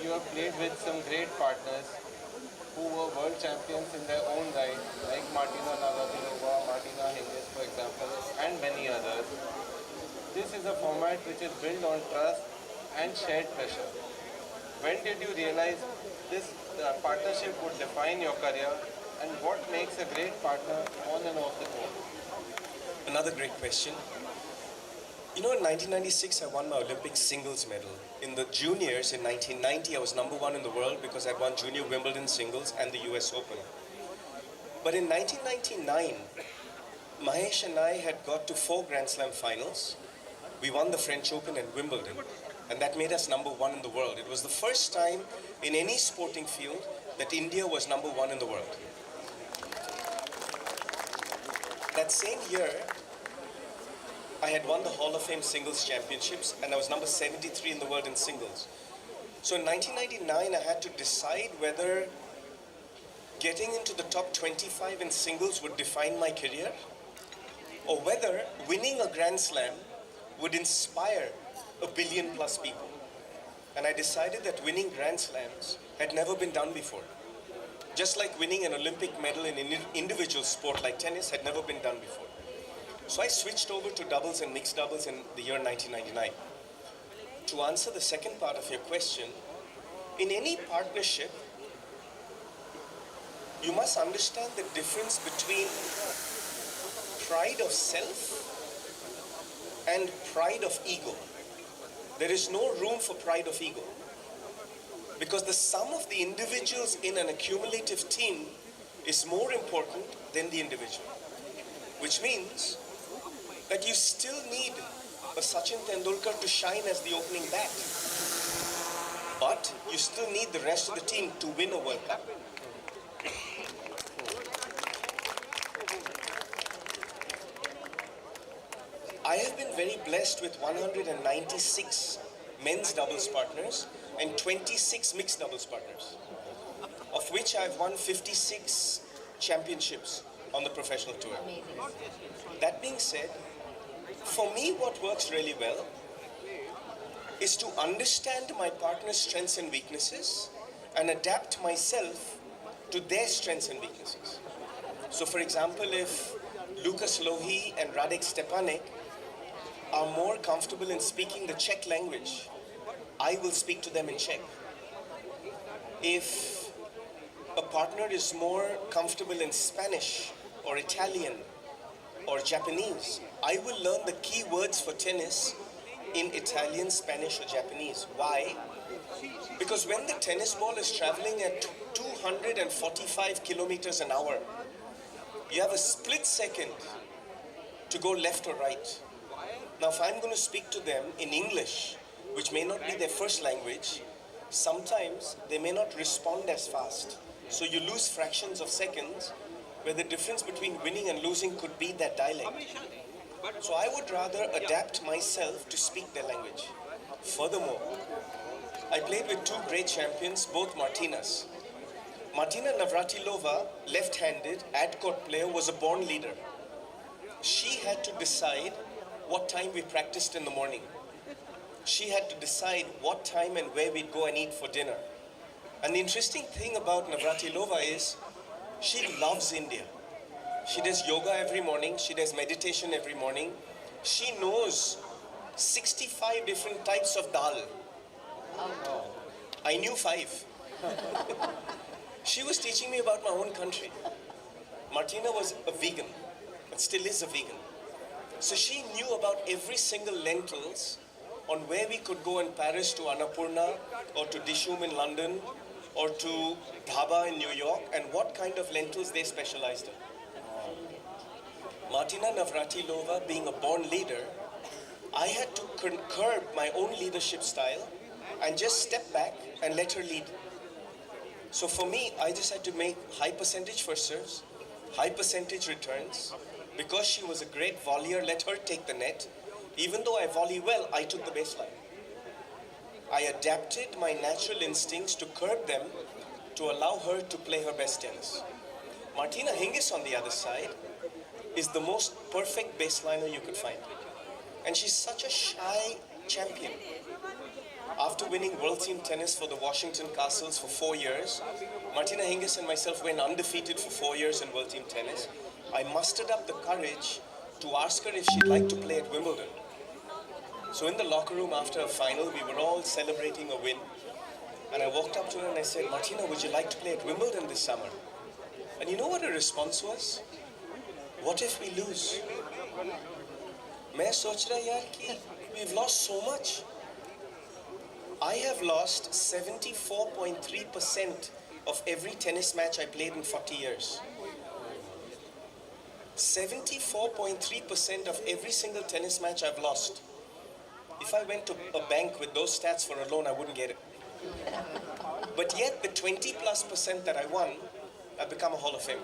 You have played with some great partners who were world champions in their own right, like Martina Navratilova, Martina Hingis, for example, and many others. This is a format which is built on trust and shared pressure. When did you realize this partnership would define your career, and what makes a great partner on and off the court? Another great question. You know, in 1996, I won my Olympic singles medal. In the juniors, in 1990, I was #1 in the world because I won junior Wimbledon singles and the US Open. But in 1999, Mahesh and I had got to 4 Grand Slam finals. We won the French Open and Wimbledon, and that made us #1 in the world. It was the first time in any sporting field that India was #1 in the world. That same year, I had won the Hall of Fame singles championships, and I was number 73 in the world in singles. So in 1999, I had to decide whether getting into the top 25 in singles would define my career, or whether winning a Grand Slam would inspire 1 billion plus people. And I decided that winning Grand Slams had never been done before. Just like winning an Olympic medal in an individual sport like tennis had never been done before. So I switched over to doubles and mixed doubles in the year 1999. To answer the second part of your question, in any partnership, you must understand the difference between pride of self and pride of ego. There is no room for pride of ego, because the sum of the individuals in an accumulative team is more important than the individual, which means that you still need a Sachin Tendulkar to shine as the opening bat, but you still need the rest of the team to win a World Cup. I have been very blessed with 196 men's doubles partners and 26 mixed doubles partners, of which I've won 56 championships on the professional tour. That being said, for me, what works really well is to understand my partner's strengths and weaknesses and adapt myself to their strengths and weaknesses. So for example, if Lucas Lohi and Radek Stepanek are more comfortable in speaking the Czech language, I will speak to them in Czech. If a partner is more comfortable in Spanish or Italian or Japanese, I will learn the key words for tennis in Italian, Spanish, or Japanese. Why? Because when the tennis ball is traveling at 245 kilometers an hour, you have a split second to go left or right. Now, if I'm going to speak to them in English, which may not be their first language, sometimes they may not respond as fast So you lose fractions of seconds where the difference between winning and losing could be that dialect. So I would rather adapt myself to speak their language. Furthermore, I played with two great champions, both Martinas. Martina Navratilova, left-handed, ad-court player, was a born leader. She had to decide what time we practiced in the morning. She had to decide what time and where we'd go and eat for dinner. And the interesting thing about Navratilova is she loves India. She does yoga every morning. She does meditation every morning. She knows 65 different types of dal. I knew 5. She was teaching me about my own country. Martina was a vegan, but still is a vegan. So she knew about every single lentils on where we could go in Paris to Annapurna or to Dishoom in London or to Dhaba in New York and what kind of lentils they specialized in. Martina Navratilova, being a born leader, I had to curb my own leadership style and just step back and let her lead. So for me, I just had to make high percentage first serves, high percentage returns. Because she was a great volleyer, let her take the net. Even though I volley well, I took the baseline. I adapted my natural instincts to curb them to allow her to play her best tennis. Martina Hingis, on the other side, is the most perfect baseliner you could find. And she's such a shy champion. After winning World Team Tennis for the Washington Castles for 4 years, Martina Hingis and myself went undefeated for 4 years in World Team Tennis. I mustered up the courage to ask her if she'd like to play at Wimbledon. So in the locker room after a final, we were all celebrating a win. And I walked up to her and I said, Martina, would you like to play at Wimbledon this summer? And you know what her response was? What if we lose? मैं सोच रहा यार कि we've lost so much. I have lost 74.3% of every tennis match I played in 40 years. 74.3% of every single tennis match I've lost. If I went to a bank with those stats for a loan, I wouldn't get it. But yet, the 20+% that I won, I've become a Hall of Fame.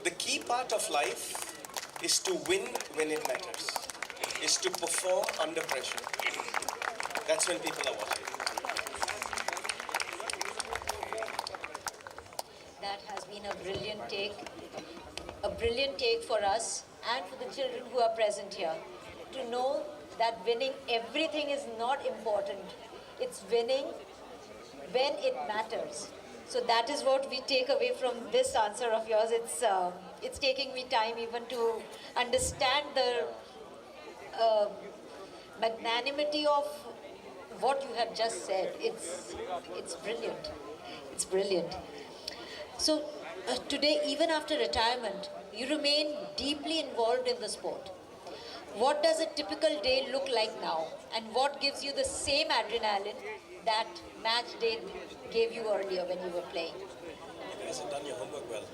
The key part of life is to win when it matters, is to perform under pressure. That's when people are watching. That has been a brilliant take for us and for the children who are present here to know that winning everything is not important. It's winning when it matters. So that is what we take away from this answer of yours. It's taking me time even to understand the magnanimity of what you have just said. It's brilliant. It's brilliant. So today, even after retirement, you remain deeply involved in the sport. What does a typical day look like now? And what gives you the same adrenaline that match day gave you earlier when you were playing? You guys have done your homework well.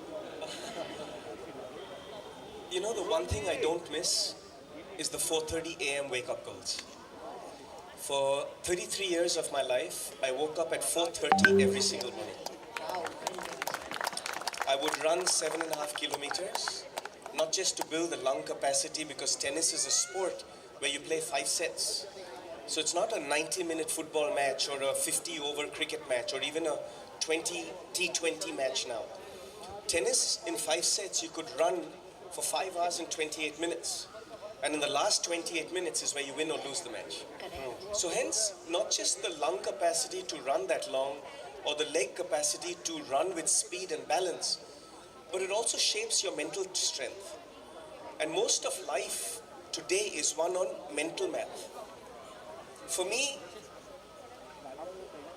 You know, the one thing I don't miss is the 4:30 a.m. wake-up calls. For 33 years of my life, I woke up at 4:30 every single morning. Wow. I would run 7.5 kilometers, not just to build the lung capacity, because tennis is a sport where you play 5 sets. So it's not a 90-minute football match or a 50-over cricket match or even a 20 T20 match now. Tennis in 5 sets, you could run for 5 hours and 28 minutes. And in the last 28 minutes is where you win or lose the match. So hence, not just the lung capacity to run that long or the leg capacity to run with speed and balance, but it also shapes your mental strength. And most of life today is one on mental math. For me,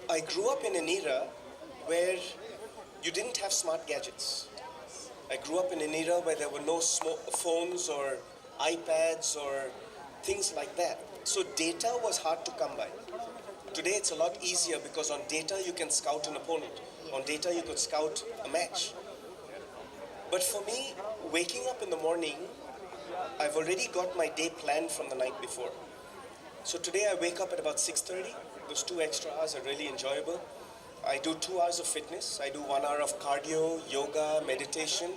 I grew up in an era where you didn't have smart gadgets. I grew up in an era where there were no phones or iPads or things like that. So data was hard to come by. Today it's a lot easier because on data you can scout an opponent. On data you could scout a match. But for me, waking up in the morning, I've already got my day planned from the night before. So today I wake up at about 6:30. Those 2 extra hours are really enjoyable. I do 2 hours of fitness. I do 1 hour of cardio, yoga, meditation,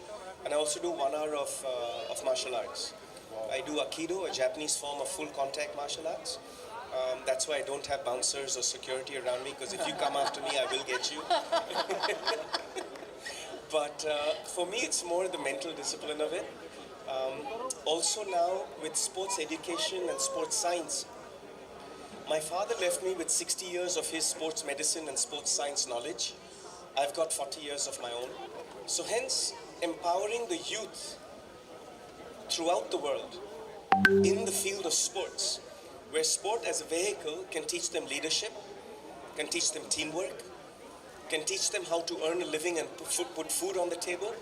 and I also do 1 hour of martial arts. I do Aikido, a Japanese form of full contact martial arts. That's why I don't have bouncers or security around me, because if you come after me, I will get you. But for me, it's more the mental discipline of it. Also now, with sports education and sports science, my father left me with 60 years of his sports medicine and sports science knowledge. I've got 40 years of my own. So hence, empowering the youth throughout the world in the field of sports, where sport as a vehicle can teach them leadership, can teach them teamwork, can teach them how to earn a living and put food on the table.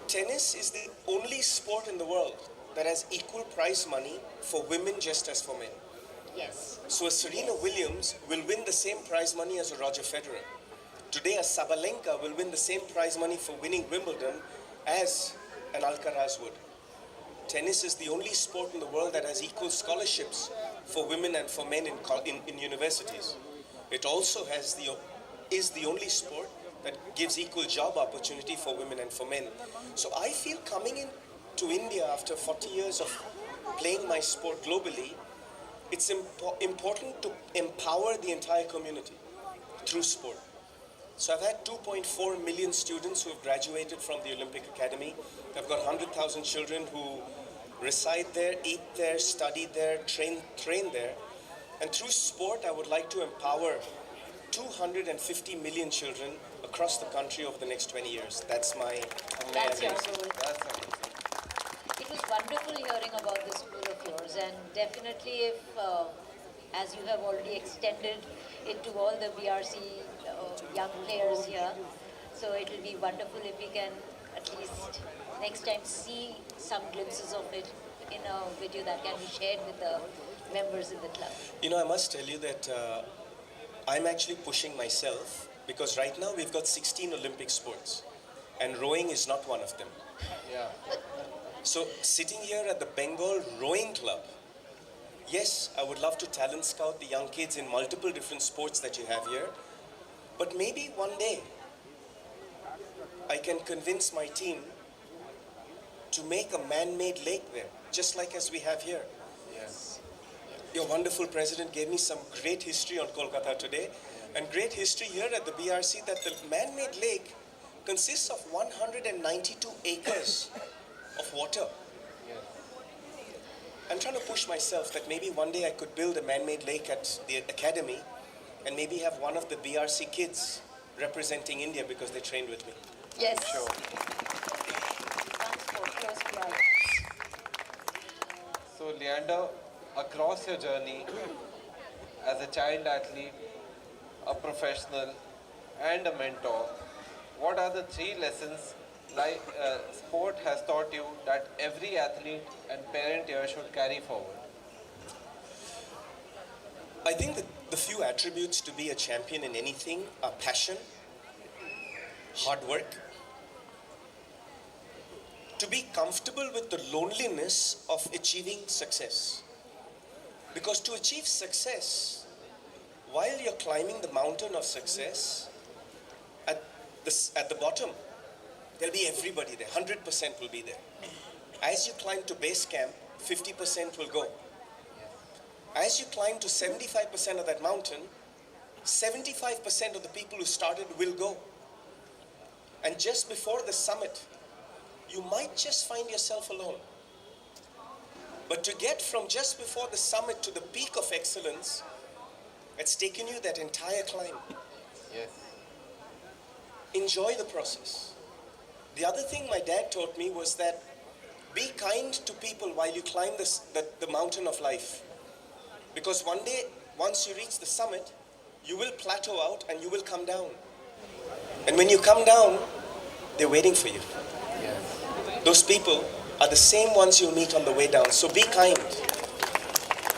Tennis is the only sport in the world that has equal prize money for women just as for men. Yes. So a Serena Williams will win the same prize money as a Roger Federer. Today a Sabalenka will win the same prize money for winning Wimbledon as an Alcaraz would. Tennis is the only sport in the world that has equal scholarships for women and for men in universities. It also is the only sport that gives equal job opportunity for women and for men. So I feel coming into India after 40 years of playing my sport globally, it's important to empower the entire community through sport. So I've had 2.4 million students who have graduated from the Olympic Academy. I've got 100,000 children who reside there, eat there, study there, train there. And through sport, I would like to empower 250 million children across the country over the next 20 years. That's my That's your ambition. goal. That's amazing. It was wonderful hearing about this school of yours, and definitely if, as you have already extended it to all the BRC young players here, so it will be wonderful if we can at least next time see some glimpses of it in a video that can be shared with the members in the club. You know, I must tell you that I'm actually pushing myself, because right now we've got 16 Olympic sports and rowing is not one of them. Yeah. So sitting here at the Bengal Rowing Club, yes, I would love to talent scout the young kids in multiple different sports that you have here, but maybe one day I can convince my team to make a man-made lake there, just like as we have here. Yes. Your wonderful president gave me some great history on Kolkata today, and great history here at the BRC that the man-made lake consists of 192 acres of water. Yes. I'm trying to push myself that maybe one day I could build a man-made lake at the academy and maybe have one of the BRC kids representing India because they trained with me. Yes. Sure. One sport close to our So, Leander, across your journey as a child athlete, a professional, and a mentor, what are the 3 lessons sport has taught you that every athlete and parent here should carry forward? I think that the few attributes to be a champion in anything are passion, hard work, to be comfortable with the loneliness of achieving success. Because to achieve success, while you're climbing the mountain of success, at the bottom, there'll be everybody there, 100% will be there. As you climb to base camp, 50% will go. As you climb to 75% of that mountain, 75% of the people who started will go. And just before the summit, you might just find yourself alone. But to get from just before the summit to the peak of excellence, it's taken you that entire climb. Yes. Enjoy the process. The other thing my dad taught me was that be kind to people while you climb the mountain of life. Because one day, once you reach the summit, you will plateau out and you will come down. And when you come down, they're waiting for you. Yes. Those people are the same ones you'll meet on the way down. So be kind.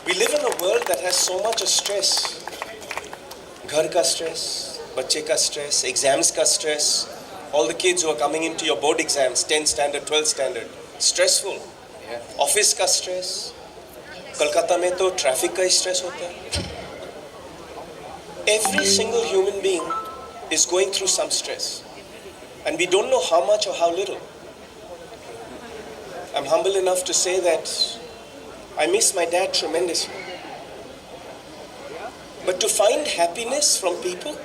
We live in a world that has so much of stress. Ghar ka stress, bacche ka stress, exams ka stress. All the kids who are coming into your board exams, 10th standard, 12th standard, stressful. Yes. Office ka stress. Kolkata mein to traffic ka stress hota hai. Every single human being is going through some stress. And we don't know how much or how little. I'm humble enough to say that I miss my dad tremendously. But to find happiness from people,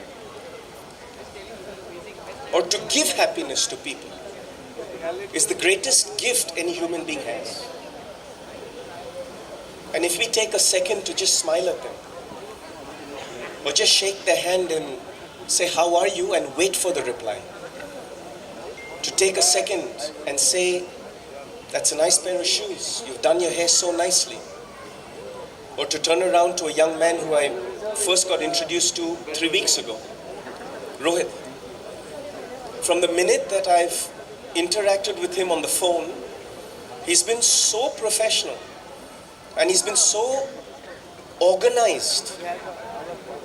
or to give happiness to people, is the greatest gift any human being has. And if we take a second to just smile at them, or just shake their hand and say, "How are you?" and wait for the reply. To take a second and say, "That's a nice pair of shoes. You've done your hair so nicely." Or to turn around to a young man who I first got introduced to 3 weeks ago, Rohit. From the minute that I've interacted with him on the phone, he's been so professional and he's been so organized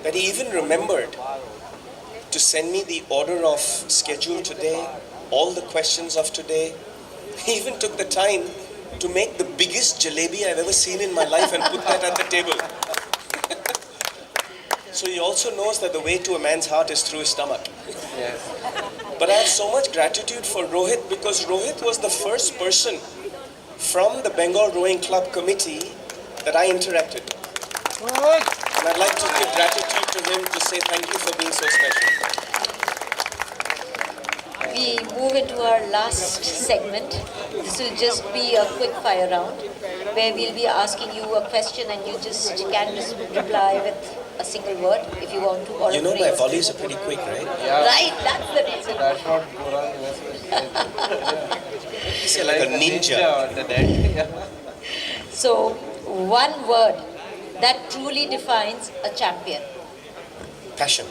that he even remembered to send me the order of schedule today, all the questions of today. He even took the time to make the biggest jalebi I've ever seen in my life and put that at the table. So he also knows that the way to a man's heart is through his stomach. Yes. But I have so much gratitude for Rohit, because Rohit was the first person from the Bengal Rowing Club committee that I interacted with. And I'd like to give gratitude to him to say thank you for being so special. We move into our last segment. This will just be a quick fire round where we'll be asking you a question and you just can reply with a single word if you want to. Or You know my volleys are pretty quick, right? Yeah. Right, that's the reason. That's what Goran was He's like a ninja. on the net. So, one word that truly defines a champion. Passion.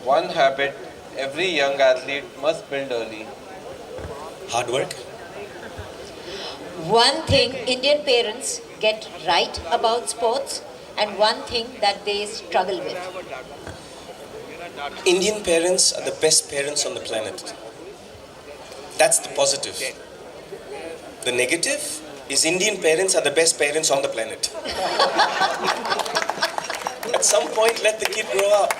One habit every young athlete must build early. Hard work. One thing Indian parents get right about sports and one thing that they struggle with. Indian parents are the best parents on the planet. That's the positive. The negative is Indian parents are the best parents on the planet. At some point, let the kid grow up.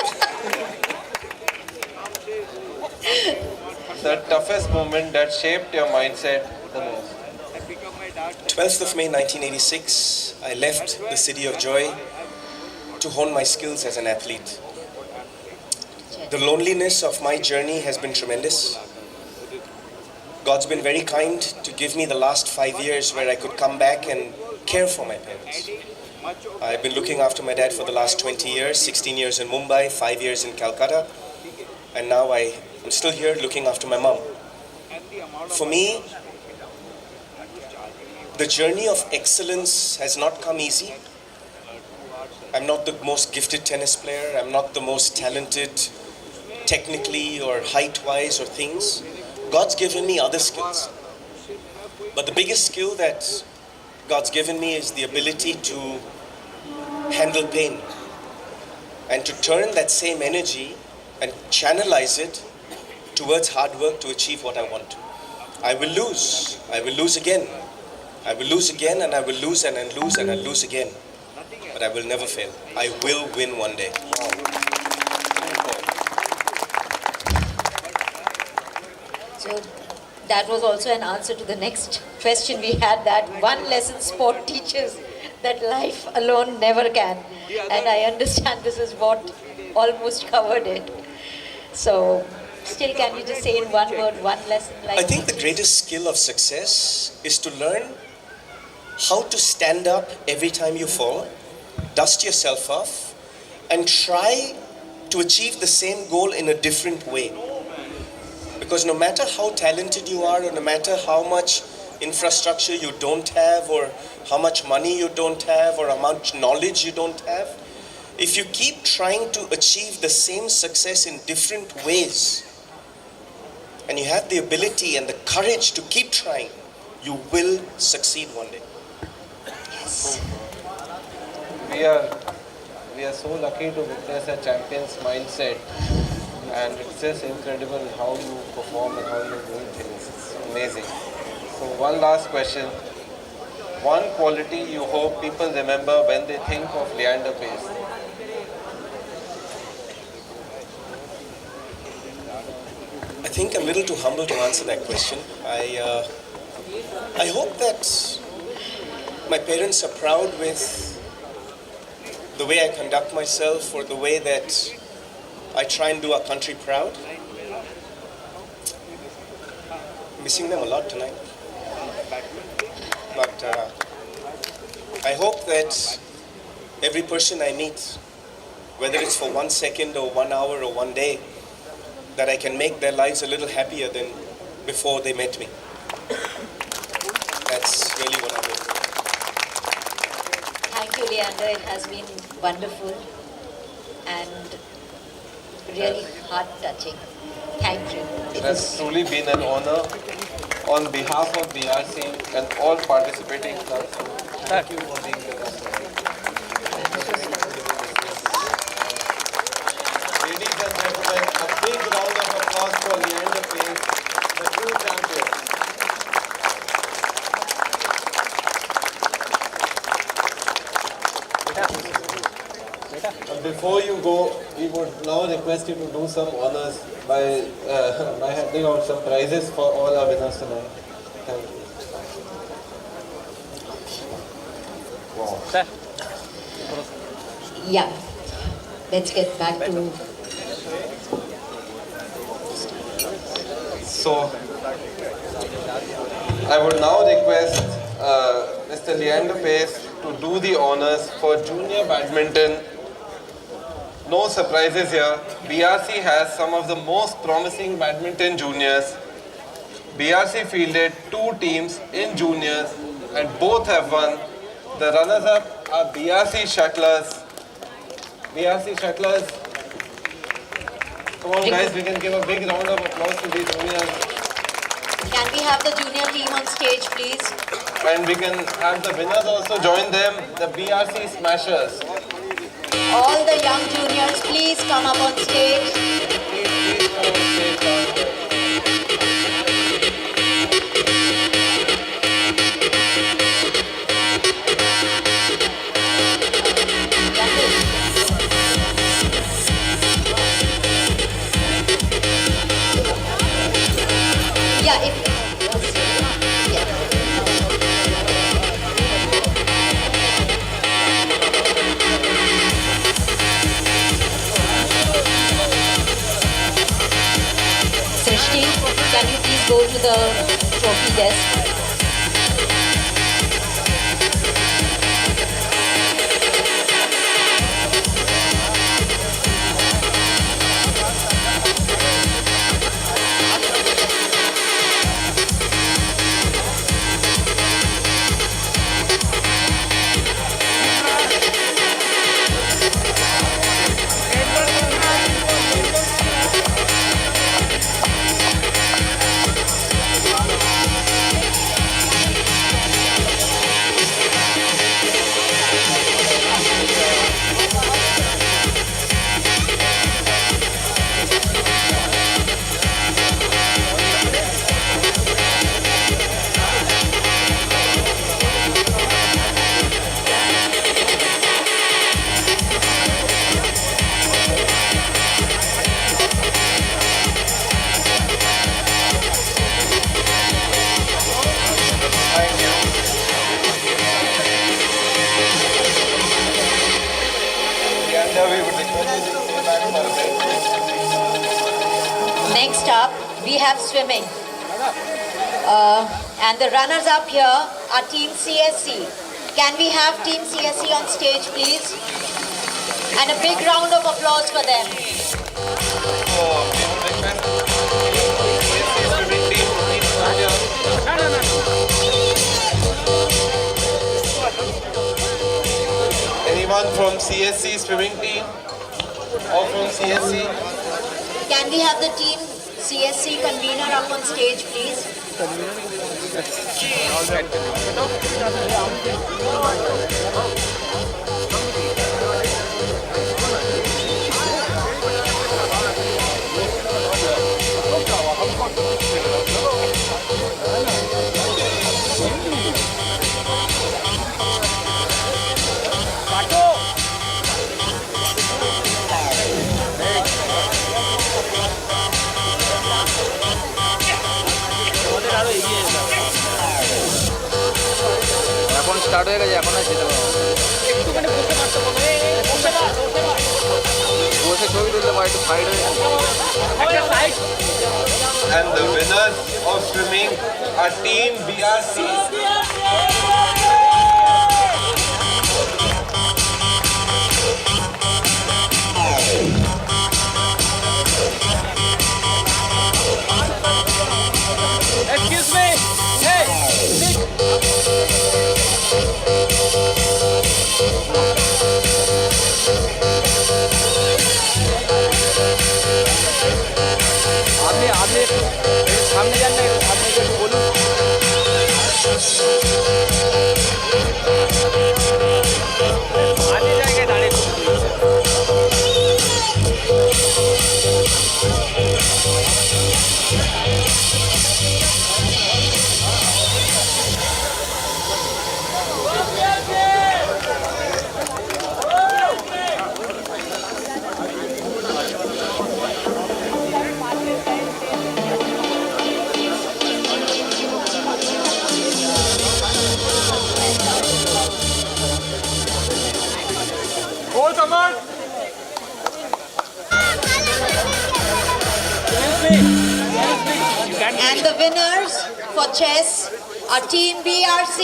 The toughest moment that shaped your mindset the most. 12th of May 1986, I left the city of joy to hone my skills as an athlete. The loneliness of my journey has been tremendous. God's been very kind to give me the last 5 years where I could come back and care for my parents. I've been looking after my dad for the last 20 years, 16 years in Mumbai, 5 years in Calcutta, and now I'm still here looking after my mom. For me, the journey of excellence has not come easy. I'm not the most gifted tennis player. I'm not the most talented technically or height-wise or things. God's given me other skills. But the biggest skill that God's given me is the ability to handle pain and to turn that same energy and channelize it towards hard work to achieve what I want to. I will lose. I will lose again. I will lose again, and I will lose and I'll lose and I'll lose again. But I will never fail. I will win one day. So that was also an answer to the next question we had, that one lesson sport teaches that life alone never can. And I understand this is what almost covered it. So still, can you just say in one word, one lesson? Like I think the greatest skill of success is to learn how to stand up every time you fall, dust yourself off, and try to achieve the same goal in a different way. Because no matter how talented you are, or no matter how much infrastructure you don't have, or how much money you don't have, or how much knowledge you don't have, if you keep trying to achieve the same success in different ways, and you have the ability and the courage to keep trying, you will succeed one day. Yes. We are so lucky to witness a champion's mindset, and it's just incredible how you perform and how you're doing things. It's amazing. So one last question. One quality you hope people remember when they think of Leander Pace. I think I'm a little too humble to answer that question. I hope that my parents are proud with the way I conduct myself or the way that I try and do our country proud. Missing them a lot tonight. But I hope that every person I meet, whether it's for 1 second or 1 hour or 1 day, that I can make their lives a little happier than before they met me. That's really what I hope. Thank you, Leander. It has been wonderful and really heart-touching. Thank you. It has truly been an honor on behalf of BRC and all participating clubs. Thank you for being with us. Ladies and gentlemen, a big round of applause for Leander Pace, the true champion. Before you go, we would now request you to do some honors by handing out some prizes for all our winners tonight. Thank you. Yeah. Let's get back to... So, I would now request Mr. Leander Pace to do the honors for junior badminton. No surprises here. BRC has some of the most promising badminton juniors. BRC fielded 2 teams in juniors and both have won. The runners-up are BRC shuttlers. BRC shuttlers. Come on guys, we can give a big round of applause to these juniors. Can we have the junior team on stage, please? And we can have the winners also join them, the BRC Smashers. All the young juniors, please come up on stage. Please come on stage. Yeah, if... Srishti, can you please go to the trophy desk? Next up, we have swimming. And the runners up here are Team CSC. Can we have Team CSC on stage, please? And a big round of applause for them. Anyone from CSC swimming team or from CSC? Can we have the Team CSC convener up on stage, please? Start হয়ে গেছে এখন আর যেতে পারবো একটুখানি বসে মারতে বলো বসে ছবি তুলতে পারি একটু সাইড হয়ে And the winners of swimming are Team BRC. Excuse me. Hey. আপনি সামনে যান না আপনি একটু বলুন আগে জায়গায় দাঁড়িয়ে Hold the mark. And the winners for chess are Team BRC.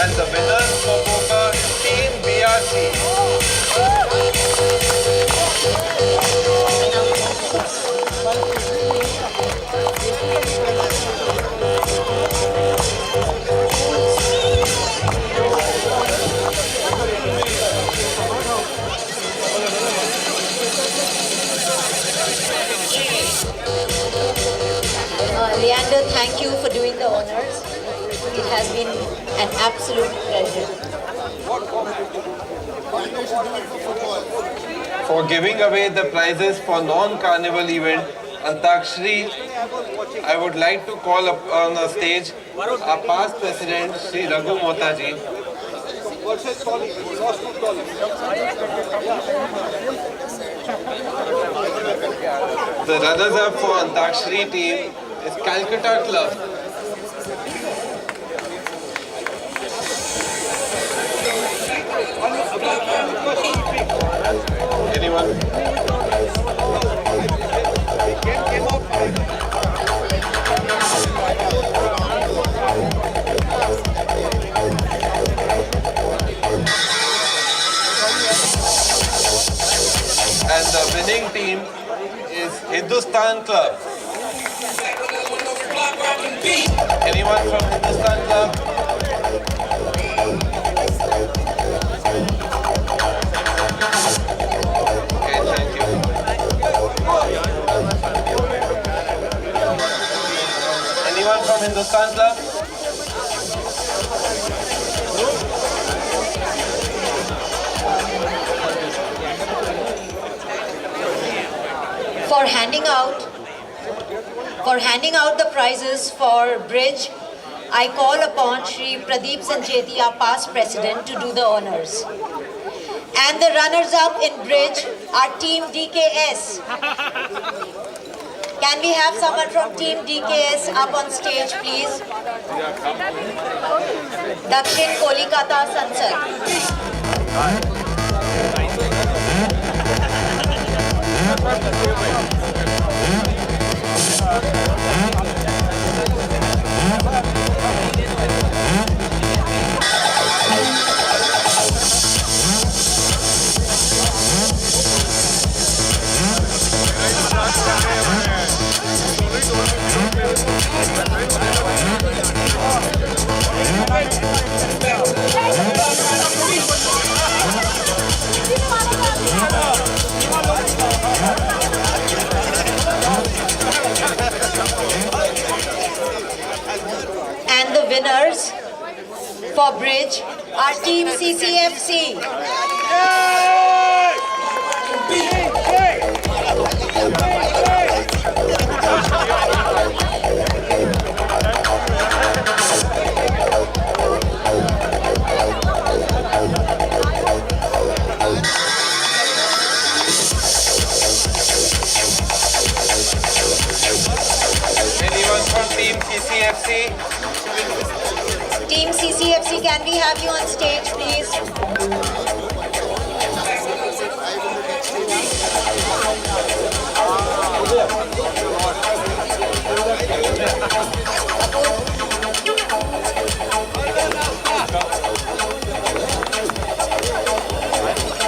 And the winners for poker is Team BRC. Leander, thank you for doing the honors. It has been an absolute pleasure. For giving away the prizes for non-carnival event Antakshari, I would like to call up on the stage our past president, Sri Raghu Motaji. The runners-up for Antakshari team is Calcutta Club. Anyone? And the winning team is Hindustan Club. Anyone from Hindustan Club? Okay, thank you. Anyone from Hindustan Club? For handing out the prizes for bridge, I call upon Shri Pradeep Sancheti, our past president, to do the honors. And the runners-up in bridge are Team DKS. Can we have someone from Team DKS up on stage, please? Dakshin Kolikata Sansad. And the winners for bridge are Team CCFC. Anyone from Team CCFC? Team CCFC, can we have you on stage, please?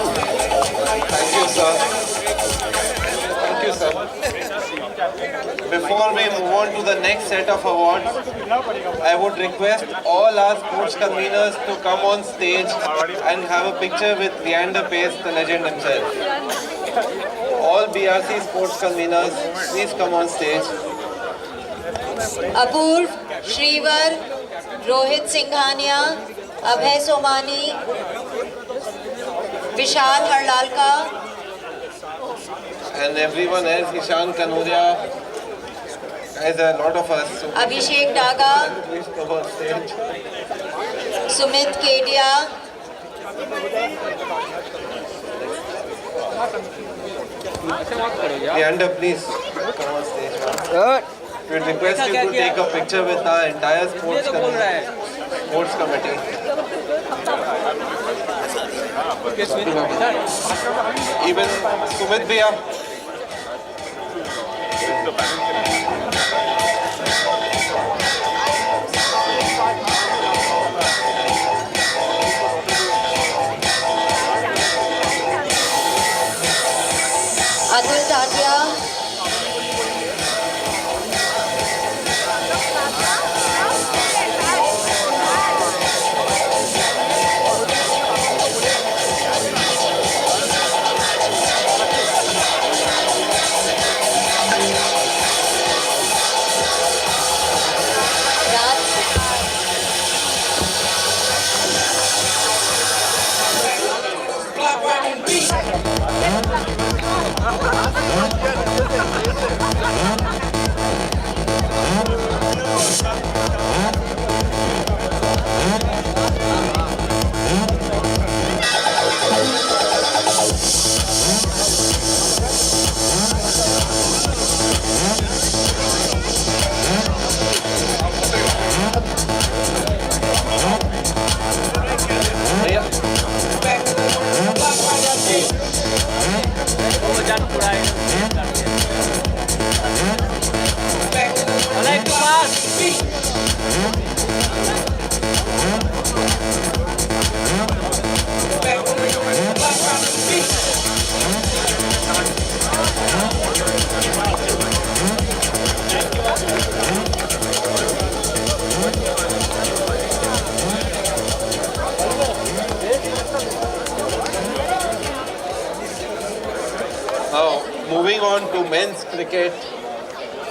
Thank you, sir. Thank you, sir. Before we move on to the next set of awards, I would request all our sports conveners to come on stage and have a picture with Leander Pace, the legend himself. All BRC sports conveners, please come on stage. Apurv, Shrivar, Rohit Singhania, Abhay Somani, Vishal Harlalka, And everyone else, Ishan Kanuria, guys, a lot of us. So Abhishek Daga, please come on stage. Sumit Kedia, Leander, please come on stage. We would request you to take a picture with our entire sports committee. Even Sumit Bhaiya. Atul Tatia, Now, moving on to men's cricket,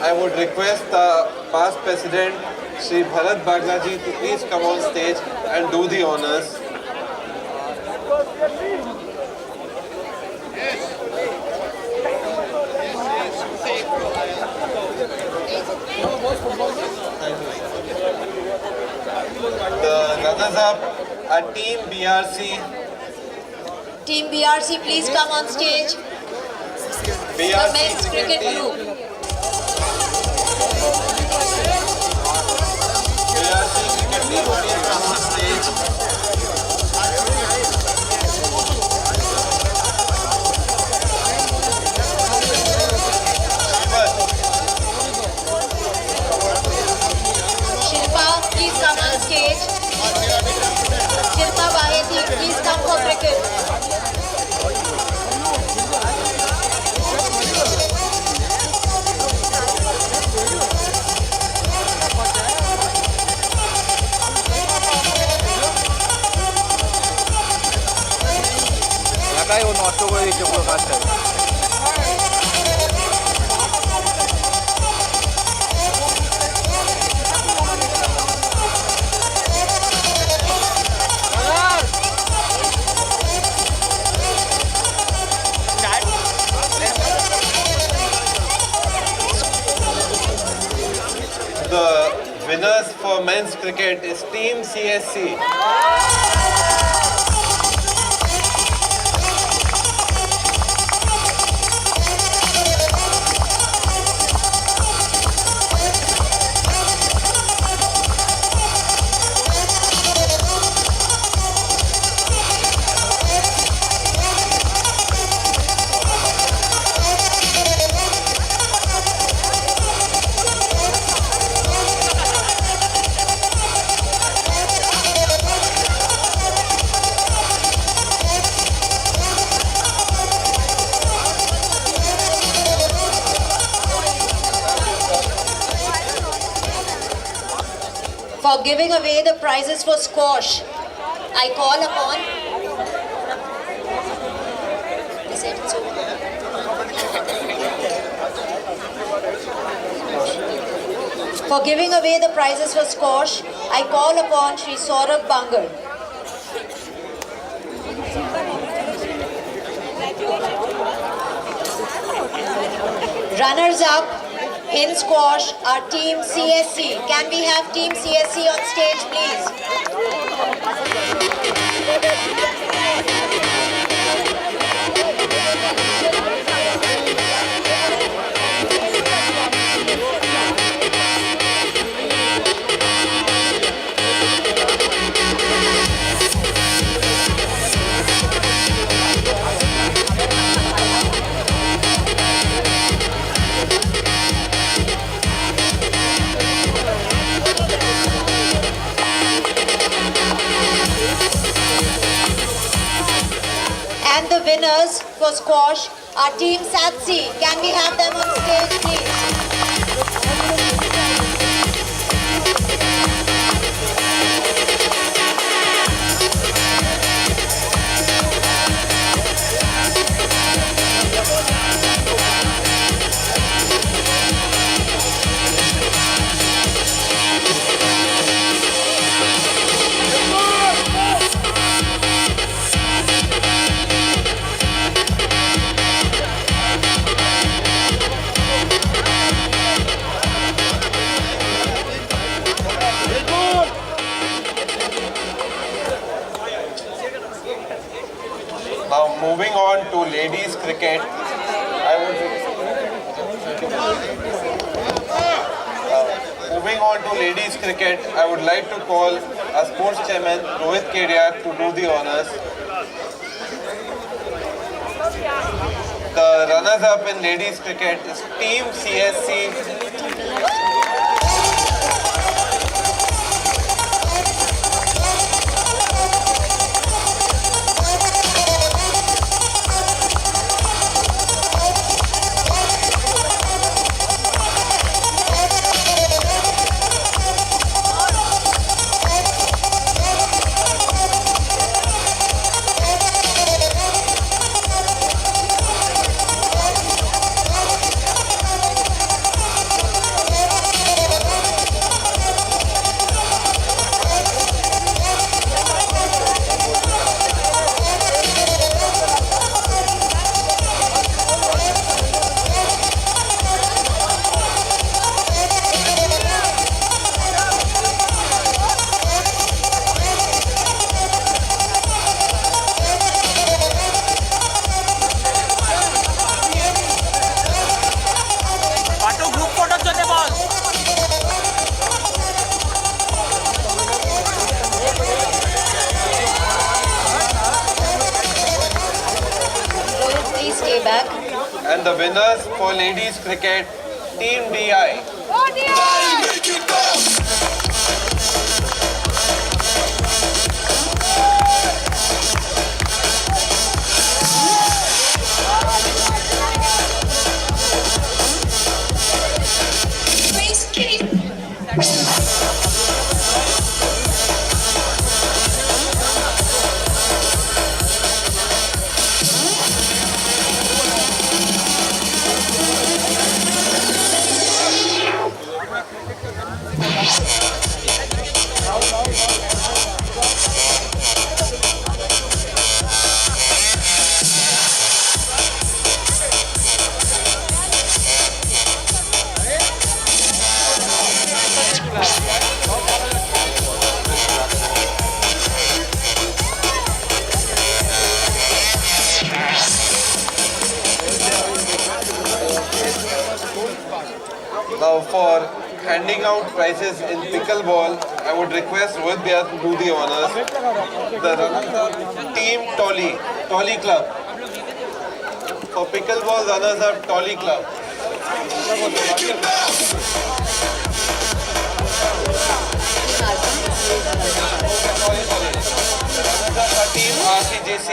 I would request the past president, Shri Bharat Baglaji, to please come on stage and do the honors. The runners-up are Team BRC. Team BRC, please come on stage. The BRC men's cricket group. everybody across the stage. Shilpa, please come on stage. Shilpa Baheti, please come for cricket. এলাকায় ও নষ্ট করে দিচ্ছে পুরো কাজটা। The winners for men's cricket is Team CSC. For giving away the prizes for squash, I call upon. They said it's over. For giving away the prizes for squash, I call upon Sri Saurabh Bangal. Runners up in squash are Team CSC. Can we have Team CSC on stage, please? And the winners for squash are Team Satsi. Can we have them on stage, please? Now moving on to ladies cricket, I would like to call our sports chairman Rohit Kedia to do the honors. The runners-up in ladies cricket is Team CSC. And the winners for ladies cricket, Team DI. Now for handing out prizes in pickleball, I would request Rohit Bhaiya to do the honors. The runners-up Team Tolly Club. For pickleball, runners-up Tolly Club. Runners-up Team RCGC.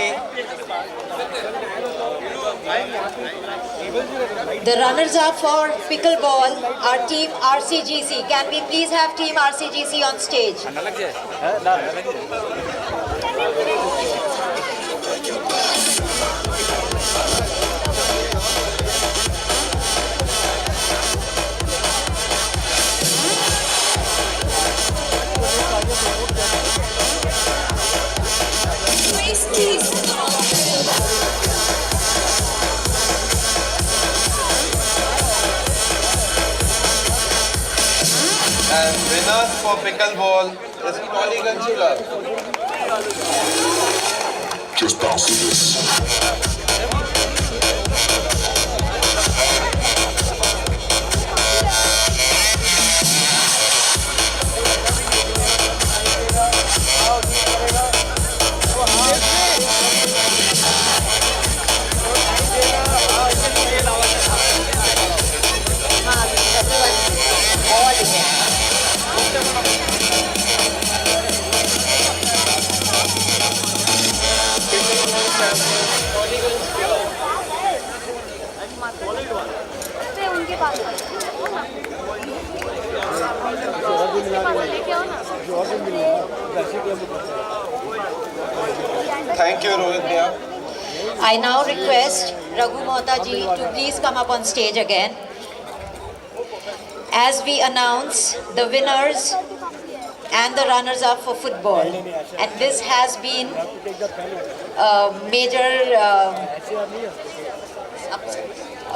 The runners-up for pickleball are Team RCGC. Can we please have Team RCGC on stage? And winners for pickleball is Polygon Club. Just bounce this. Thank you, Rohit Bhaiya. I now request Raghu Mohta ji to please come up on stage again as we announce the winners and the runners-up for football. And this has been a major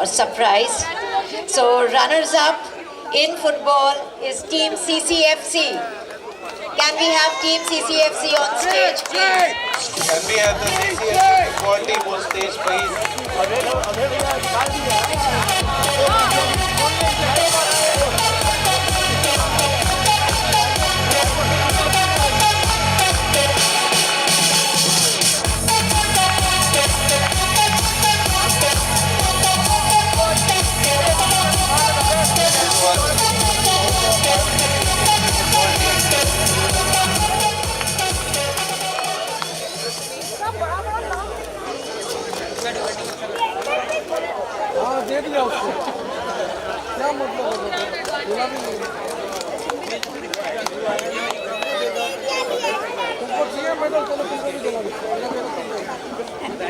surprise. So runners-up in football is Team CCFC. Can we have Team CCFC on stage, please? Can we have the CCFC football team on stage, please?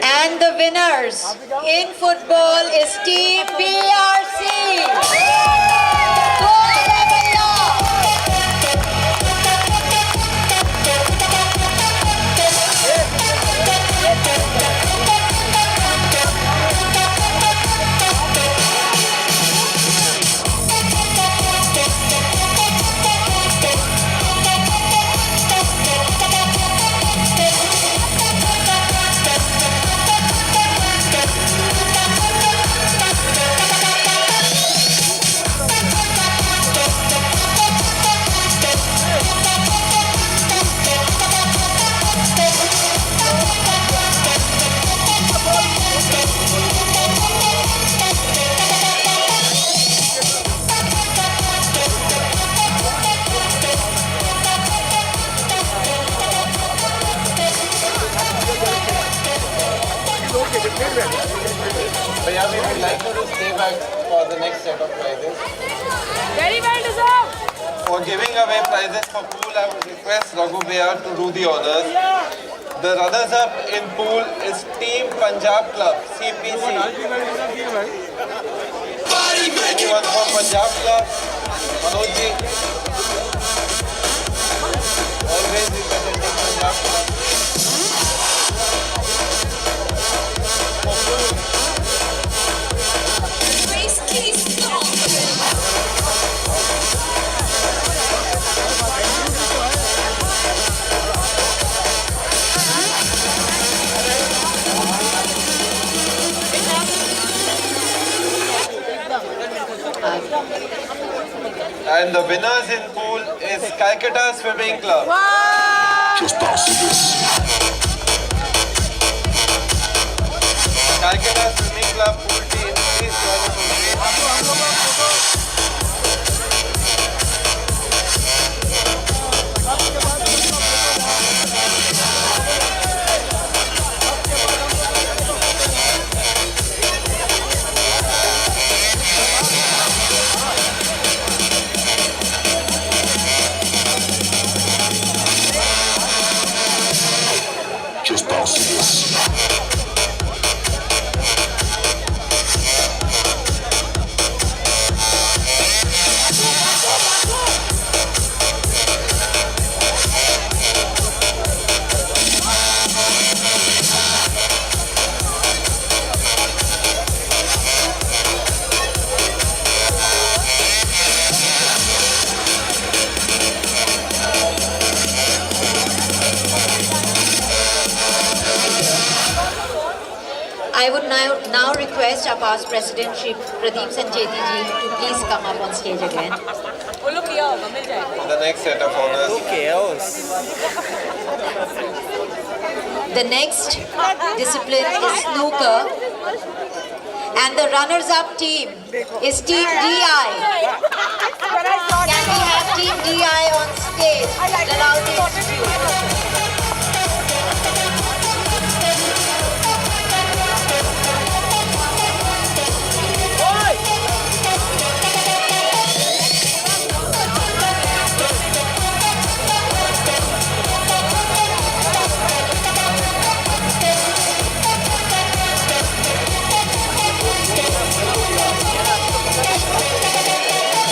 And the winners in football is Team BRC. Bhaiya, we would like you to stay back for the next set of prizes. Very well deserved. For giving away prizes for pool, I would request Raghu Bhaiya to do the honors. The runners-up in pool is Team Punjab Club, CPC. Anyone from Punjab Club? Manoj ji? Always representing Punjab Club. And the winners in pool is Calcutta Swimming Club. Just bounce to this. Calcutta Swimming Club pool team, please join us on stage. Just bounce to this. I would now request our past president, Shri Pradeep Sancheti ji, to please come up on stage again. The next set of honors. The next discipline is snooker, and the runners-up team is Team DI. Can we have Team DI on stage? Allow me to introduce.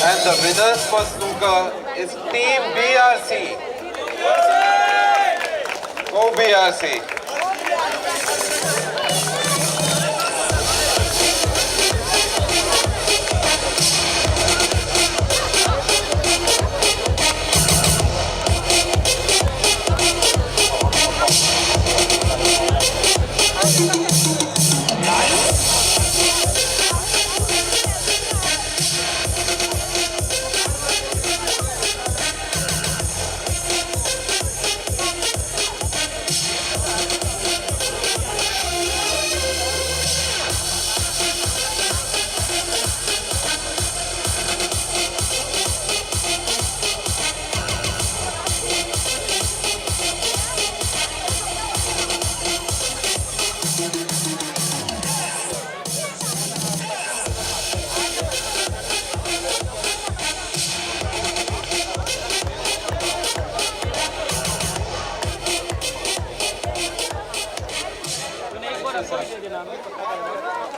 And the winners for snooker is Team BRC. Go BRC.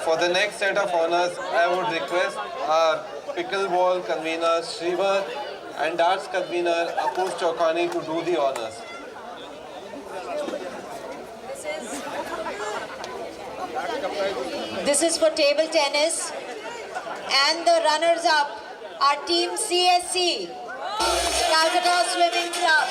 For the next set of honors, I would request our pickleball convener Shrivar and darts convener Apush Chokani to do the honors. This is for table tennis, and the runners-up are Team CSC, Calcutta Swimming Club.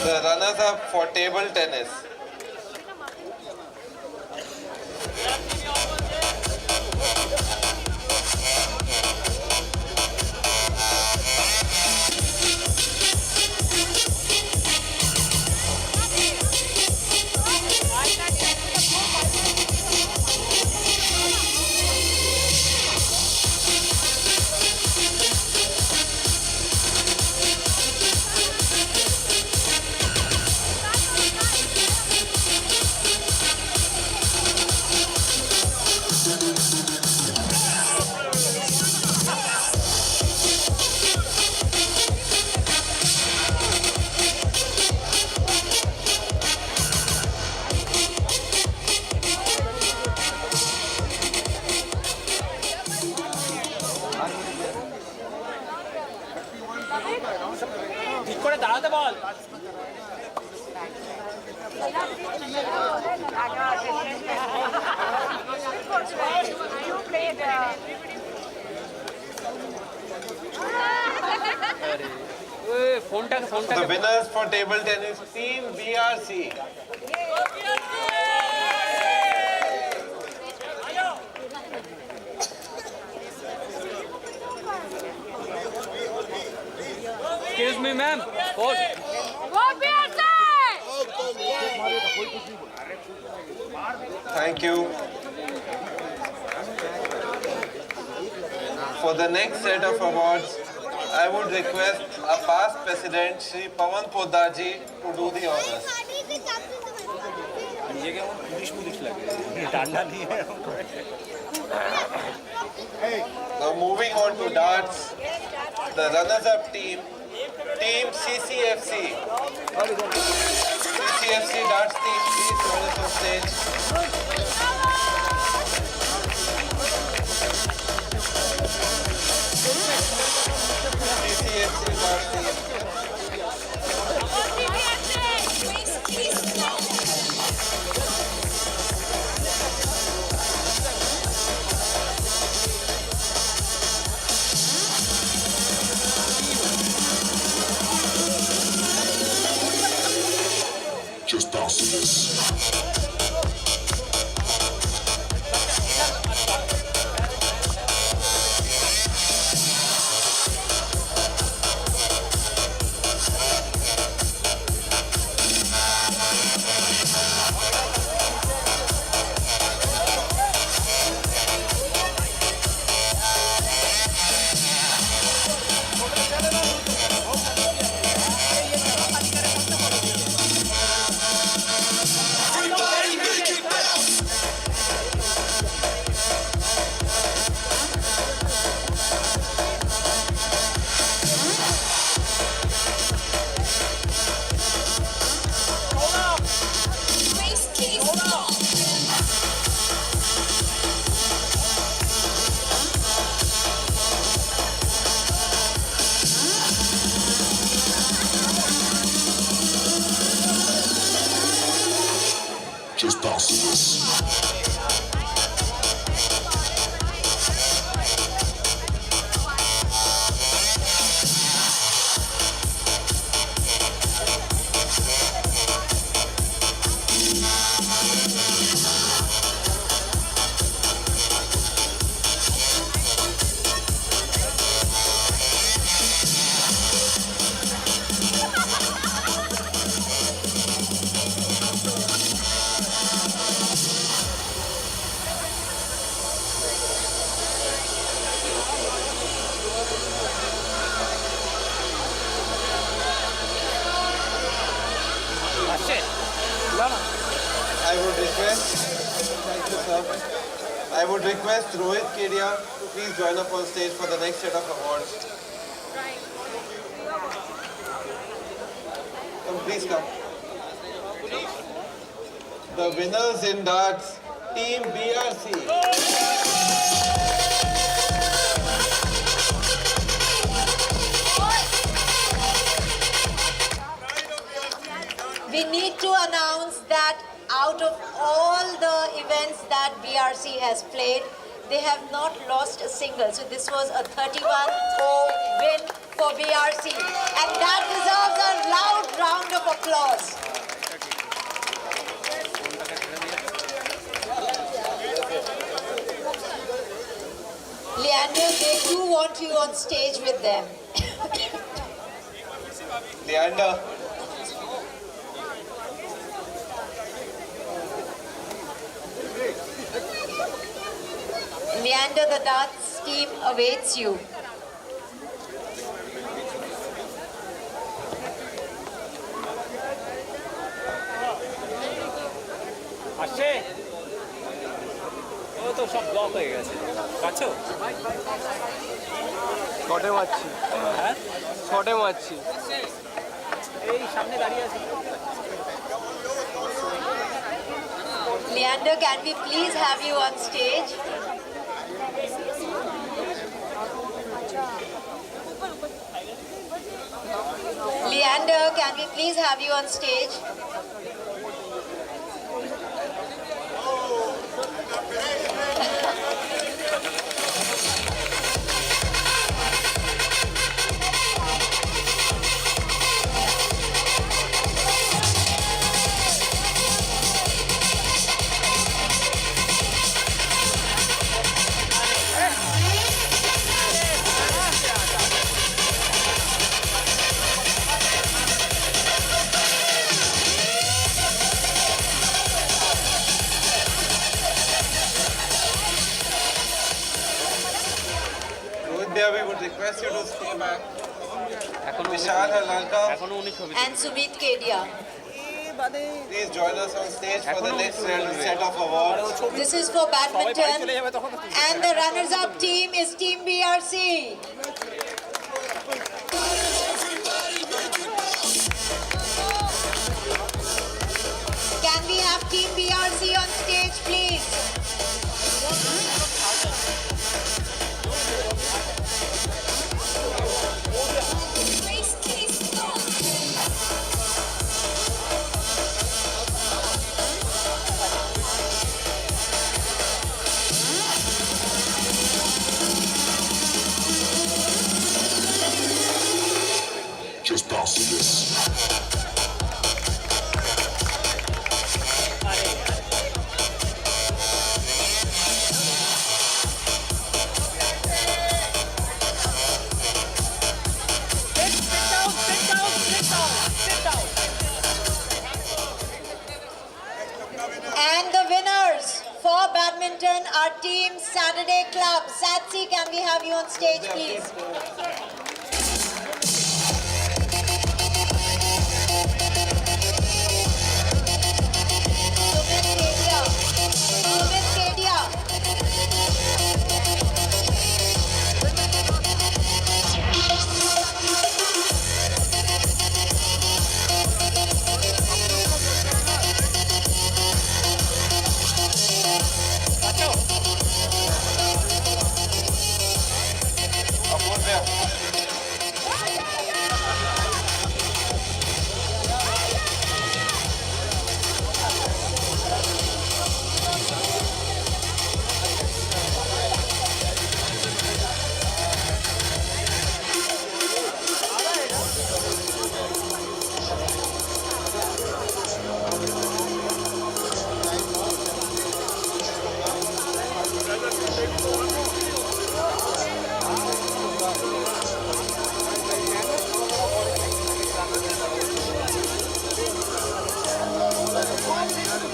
The runners-up for table tennis. ঠিক করে দাঁড়াতে বল। The winners for table tennis, Team BRC. Excuse me, ma'am. Hold. Thank you. For the next set of awards, I would request our past president, Shri Pawan Poddar ji, to do the honors. Now moving on to darts, the runners-up team, Team CCFC. CCFC darts team, please join us on stage. CCFC darts team. Just bounce to this. Just bounce to this. I would request Rohit Kedia to please join up on stage for the next set of awards. Please come. The winners in darts, Team BRC. We need to announce that out of all the events that BRC has played, they have not lost a single. So this was a 31-0 win for BRC. And that deserves a loud round of applause. Leander, they do want you on stage with them. Leander. Leander, the darts team awaits you. আসছে ও তো সব block হয়ে গেছে কাছো শটে মারছি হ্যাঁ শটে মারছি এই সামনে দাঁড়িয়ে আছি Leander, can we please have you on stage? can we please have you on stage? We would request you to stay back. Vishal Halalka And Sumit Kedia. please join us on stage for the next set of awards. This is for badminton. And the runners-up team is Team BRC. Can we have Team BRC on stage, please? Just bounce to this. And the winners for badminton are Team Saturday Club. Satsi, can we have you on stage, please? Sumit Kedia.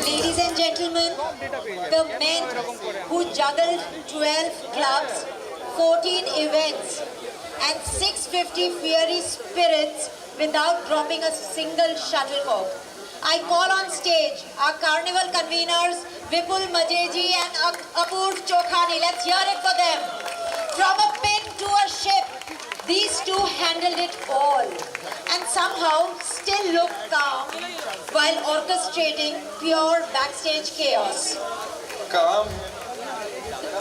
Ladies and gentlemen, the men who juggled 12 clubs, 14 events and 650 fiery spirits without dropping a single shuttlecock. I call on stage our carnival conveners Vipul Majeji and Apurv Chokhani. Let's hear it for them. From a pin to a ship, these two handled it all and somehow still look calm while orchestrating pure backstage chaos. Calm?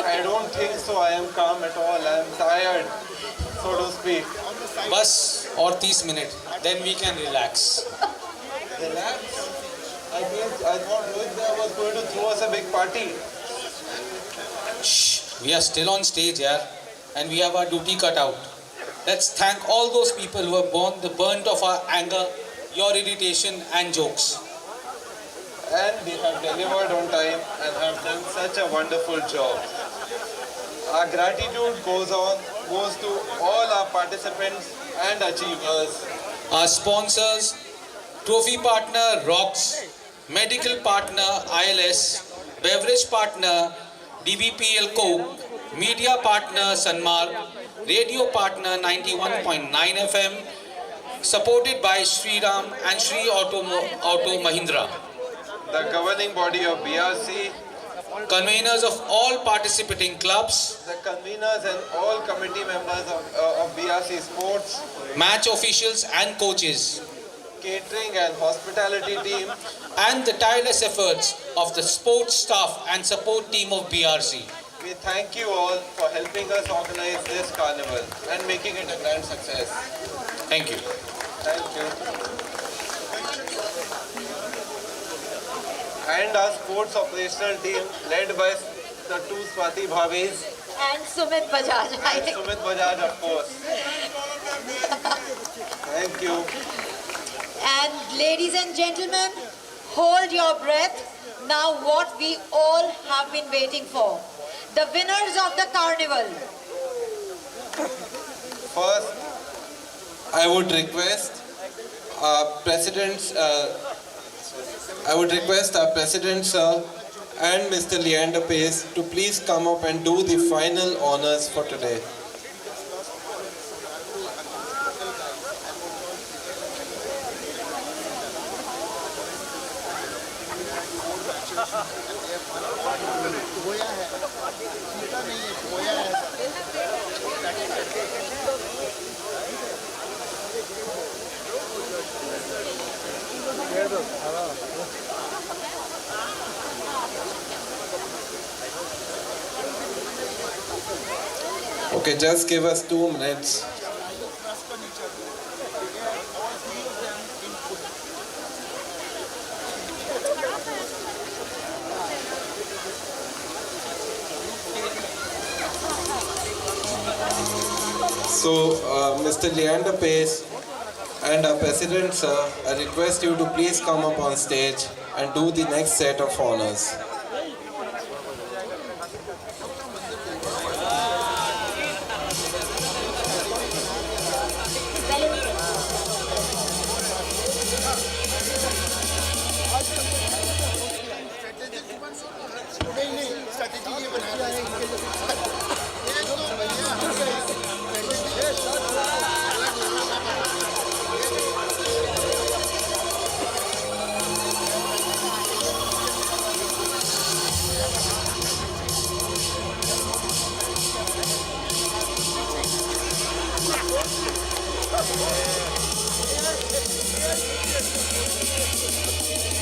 I don't think so. I am calm at all. I am tired, so to speak. बस और 30 minute, then we can relax. Relax? I thought Rohit was going to throw us a big party. Shh, we are still on stage, yaar, and we have our duty cut out. Let's thank all those people who have borne the burnt of our anger, your irritation and jokes. And they have delivered on time and have done such a wonderful job. Our gratitude goes to all our participants and achievers. Our sponsors, trophy partner ROX, medical partner ILS, beverage partner DBPL Coke, media partner Sanmark, radio partner 91.9 FM, supported by Sri Ram and Sri Auto Mahindra. The governing body of BRC, conveners of all participating clubs, the conveners and all committee members of BRC Sports, match officials and coaches, catering and hospitality team, and the tireless efforts of the sports staff and support team of BRC. We thank you all for helping us organize this carnival and making it a grand success. Thank you. Thank you. And our sports operational team led by the two Swati Bhavis And Sumit Bajaj. and Sumit Bajaj, of course. Thank you. And ladies and gentlemen, hold your breath. Now what we all have been waiting for. The winners of the carnival. First, I would request our President, Sir, and Mr. Leander Pace to please come up and do the final honors for today. Okay, just give us 2 minutes. So, Mr. Leander Pace and our President, Sir, I request you to please come up on stage and do the next set of honors.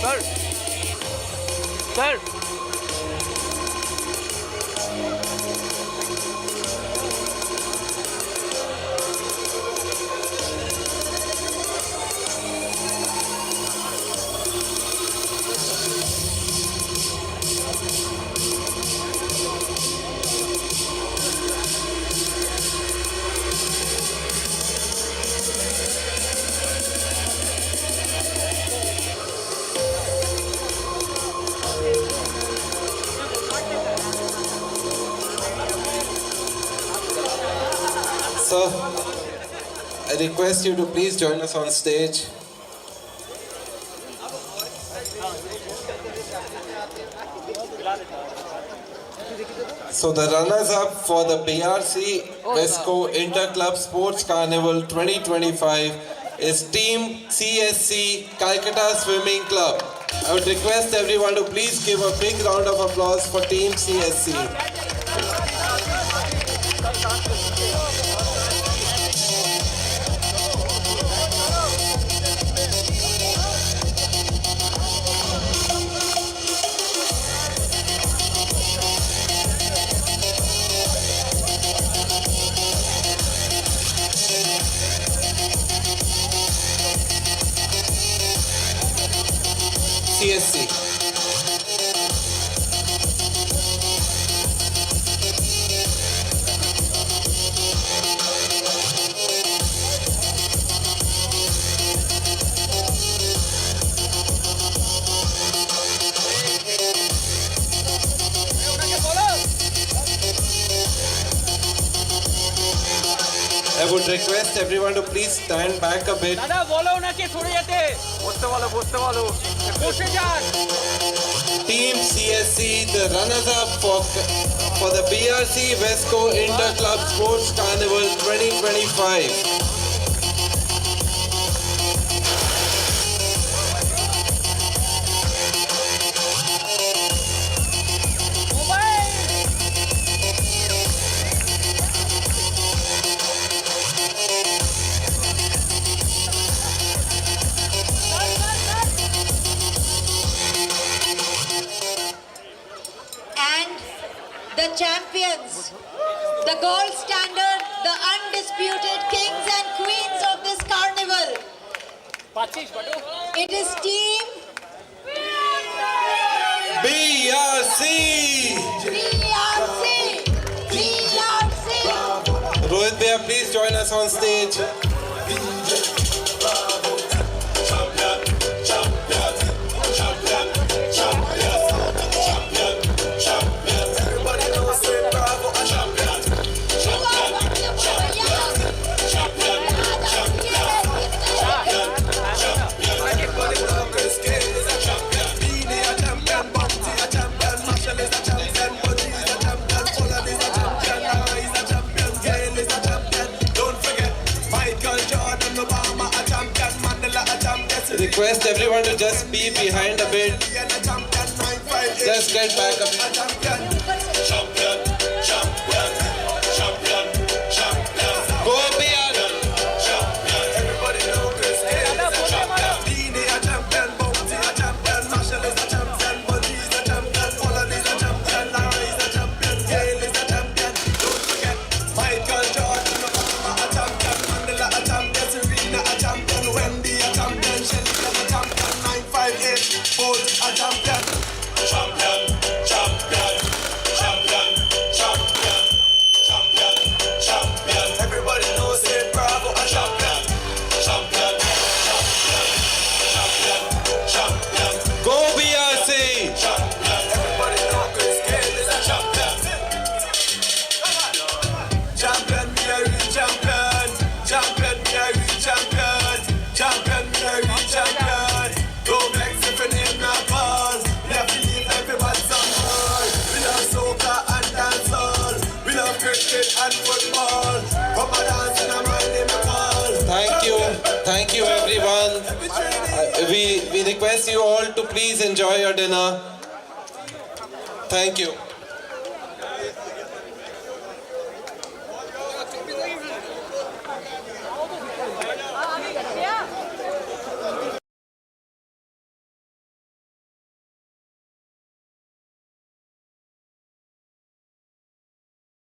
Sir. Sir. Sir, I request you to please join us on stage. So the runners-up for the BRC Wesco Inter-Club Sports Carnival 2025 is Team CSC Calcutta Swimming Club. I would request everyone to please give a big round of applause for Team CSC. CSC. I would request everyone to please stand back a bit. দাদা বলো ওনাকে সরে যেতে বসতে বলো বসে যান Team CSC, the runners-up for the BRC Wesco Inter-Club Sports Carnival 2025. The champions, the gold standard, the undisputed kings and queens of this carnival, It is team BRC. BRC. BRC. Rohit Bhaiya, please join us on stage. Request everyone to just be behind a bit. Just get back up. Champion, champion, champion, champion. Go beyond. Champion. Everybody know Chris Gale is a champion. Dini a champion, Bounty a champion, Marshall is a champion, Buddy is a champion, Holland is a champion, Larry is a champion, Gale is a champion. Don't forget Michael Jordan, Obama a champion, Mandela a champion, Serena a champion, Wendy a champion, Shelly a champion, 958, Bolt a champion. Champion, champion, champion, champion, champion, champion. Everybody knows it, Bravo a champion. Champion, champion, champion, champion. Go BRC! Champion. Everybody knows Chris Gale is a champion. Champion, we are real champion. Champion, we are real champion. Champion, we are real champion. Don't vex if your name not called. We have to leave everybody some more. We love soccer and dancehall. We love cricket and football. Come and dance in a mind in the call. Thank you everyone. We request you all to please enjoy your dinner. Thank you.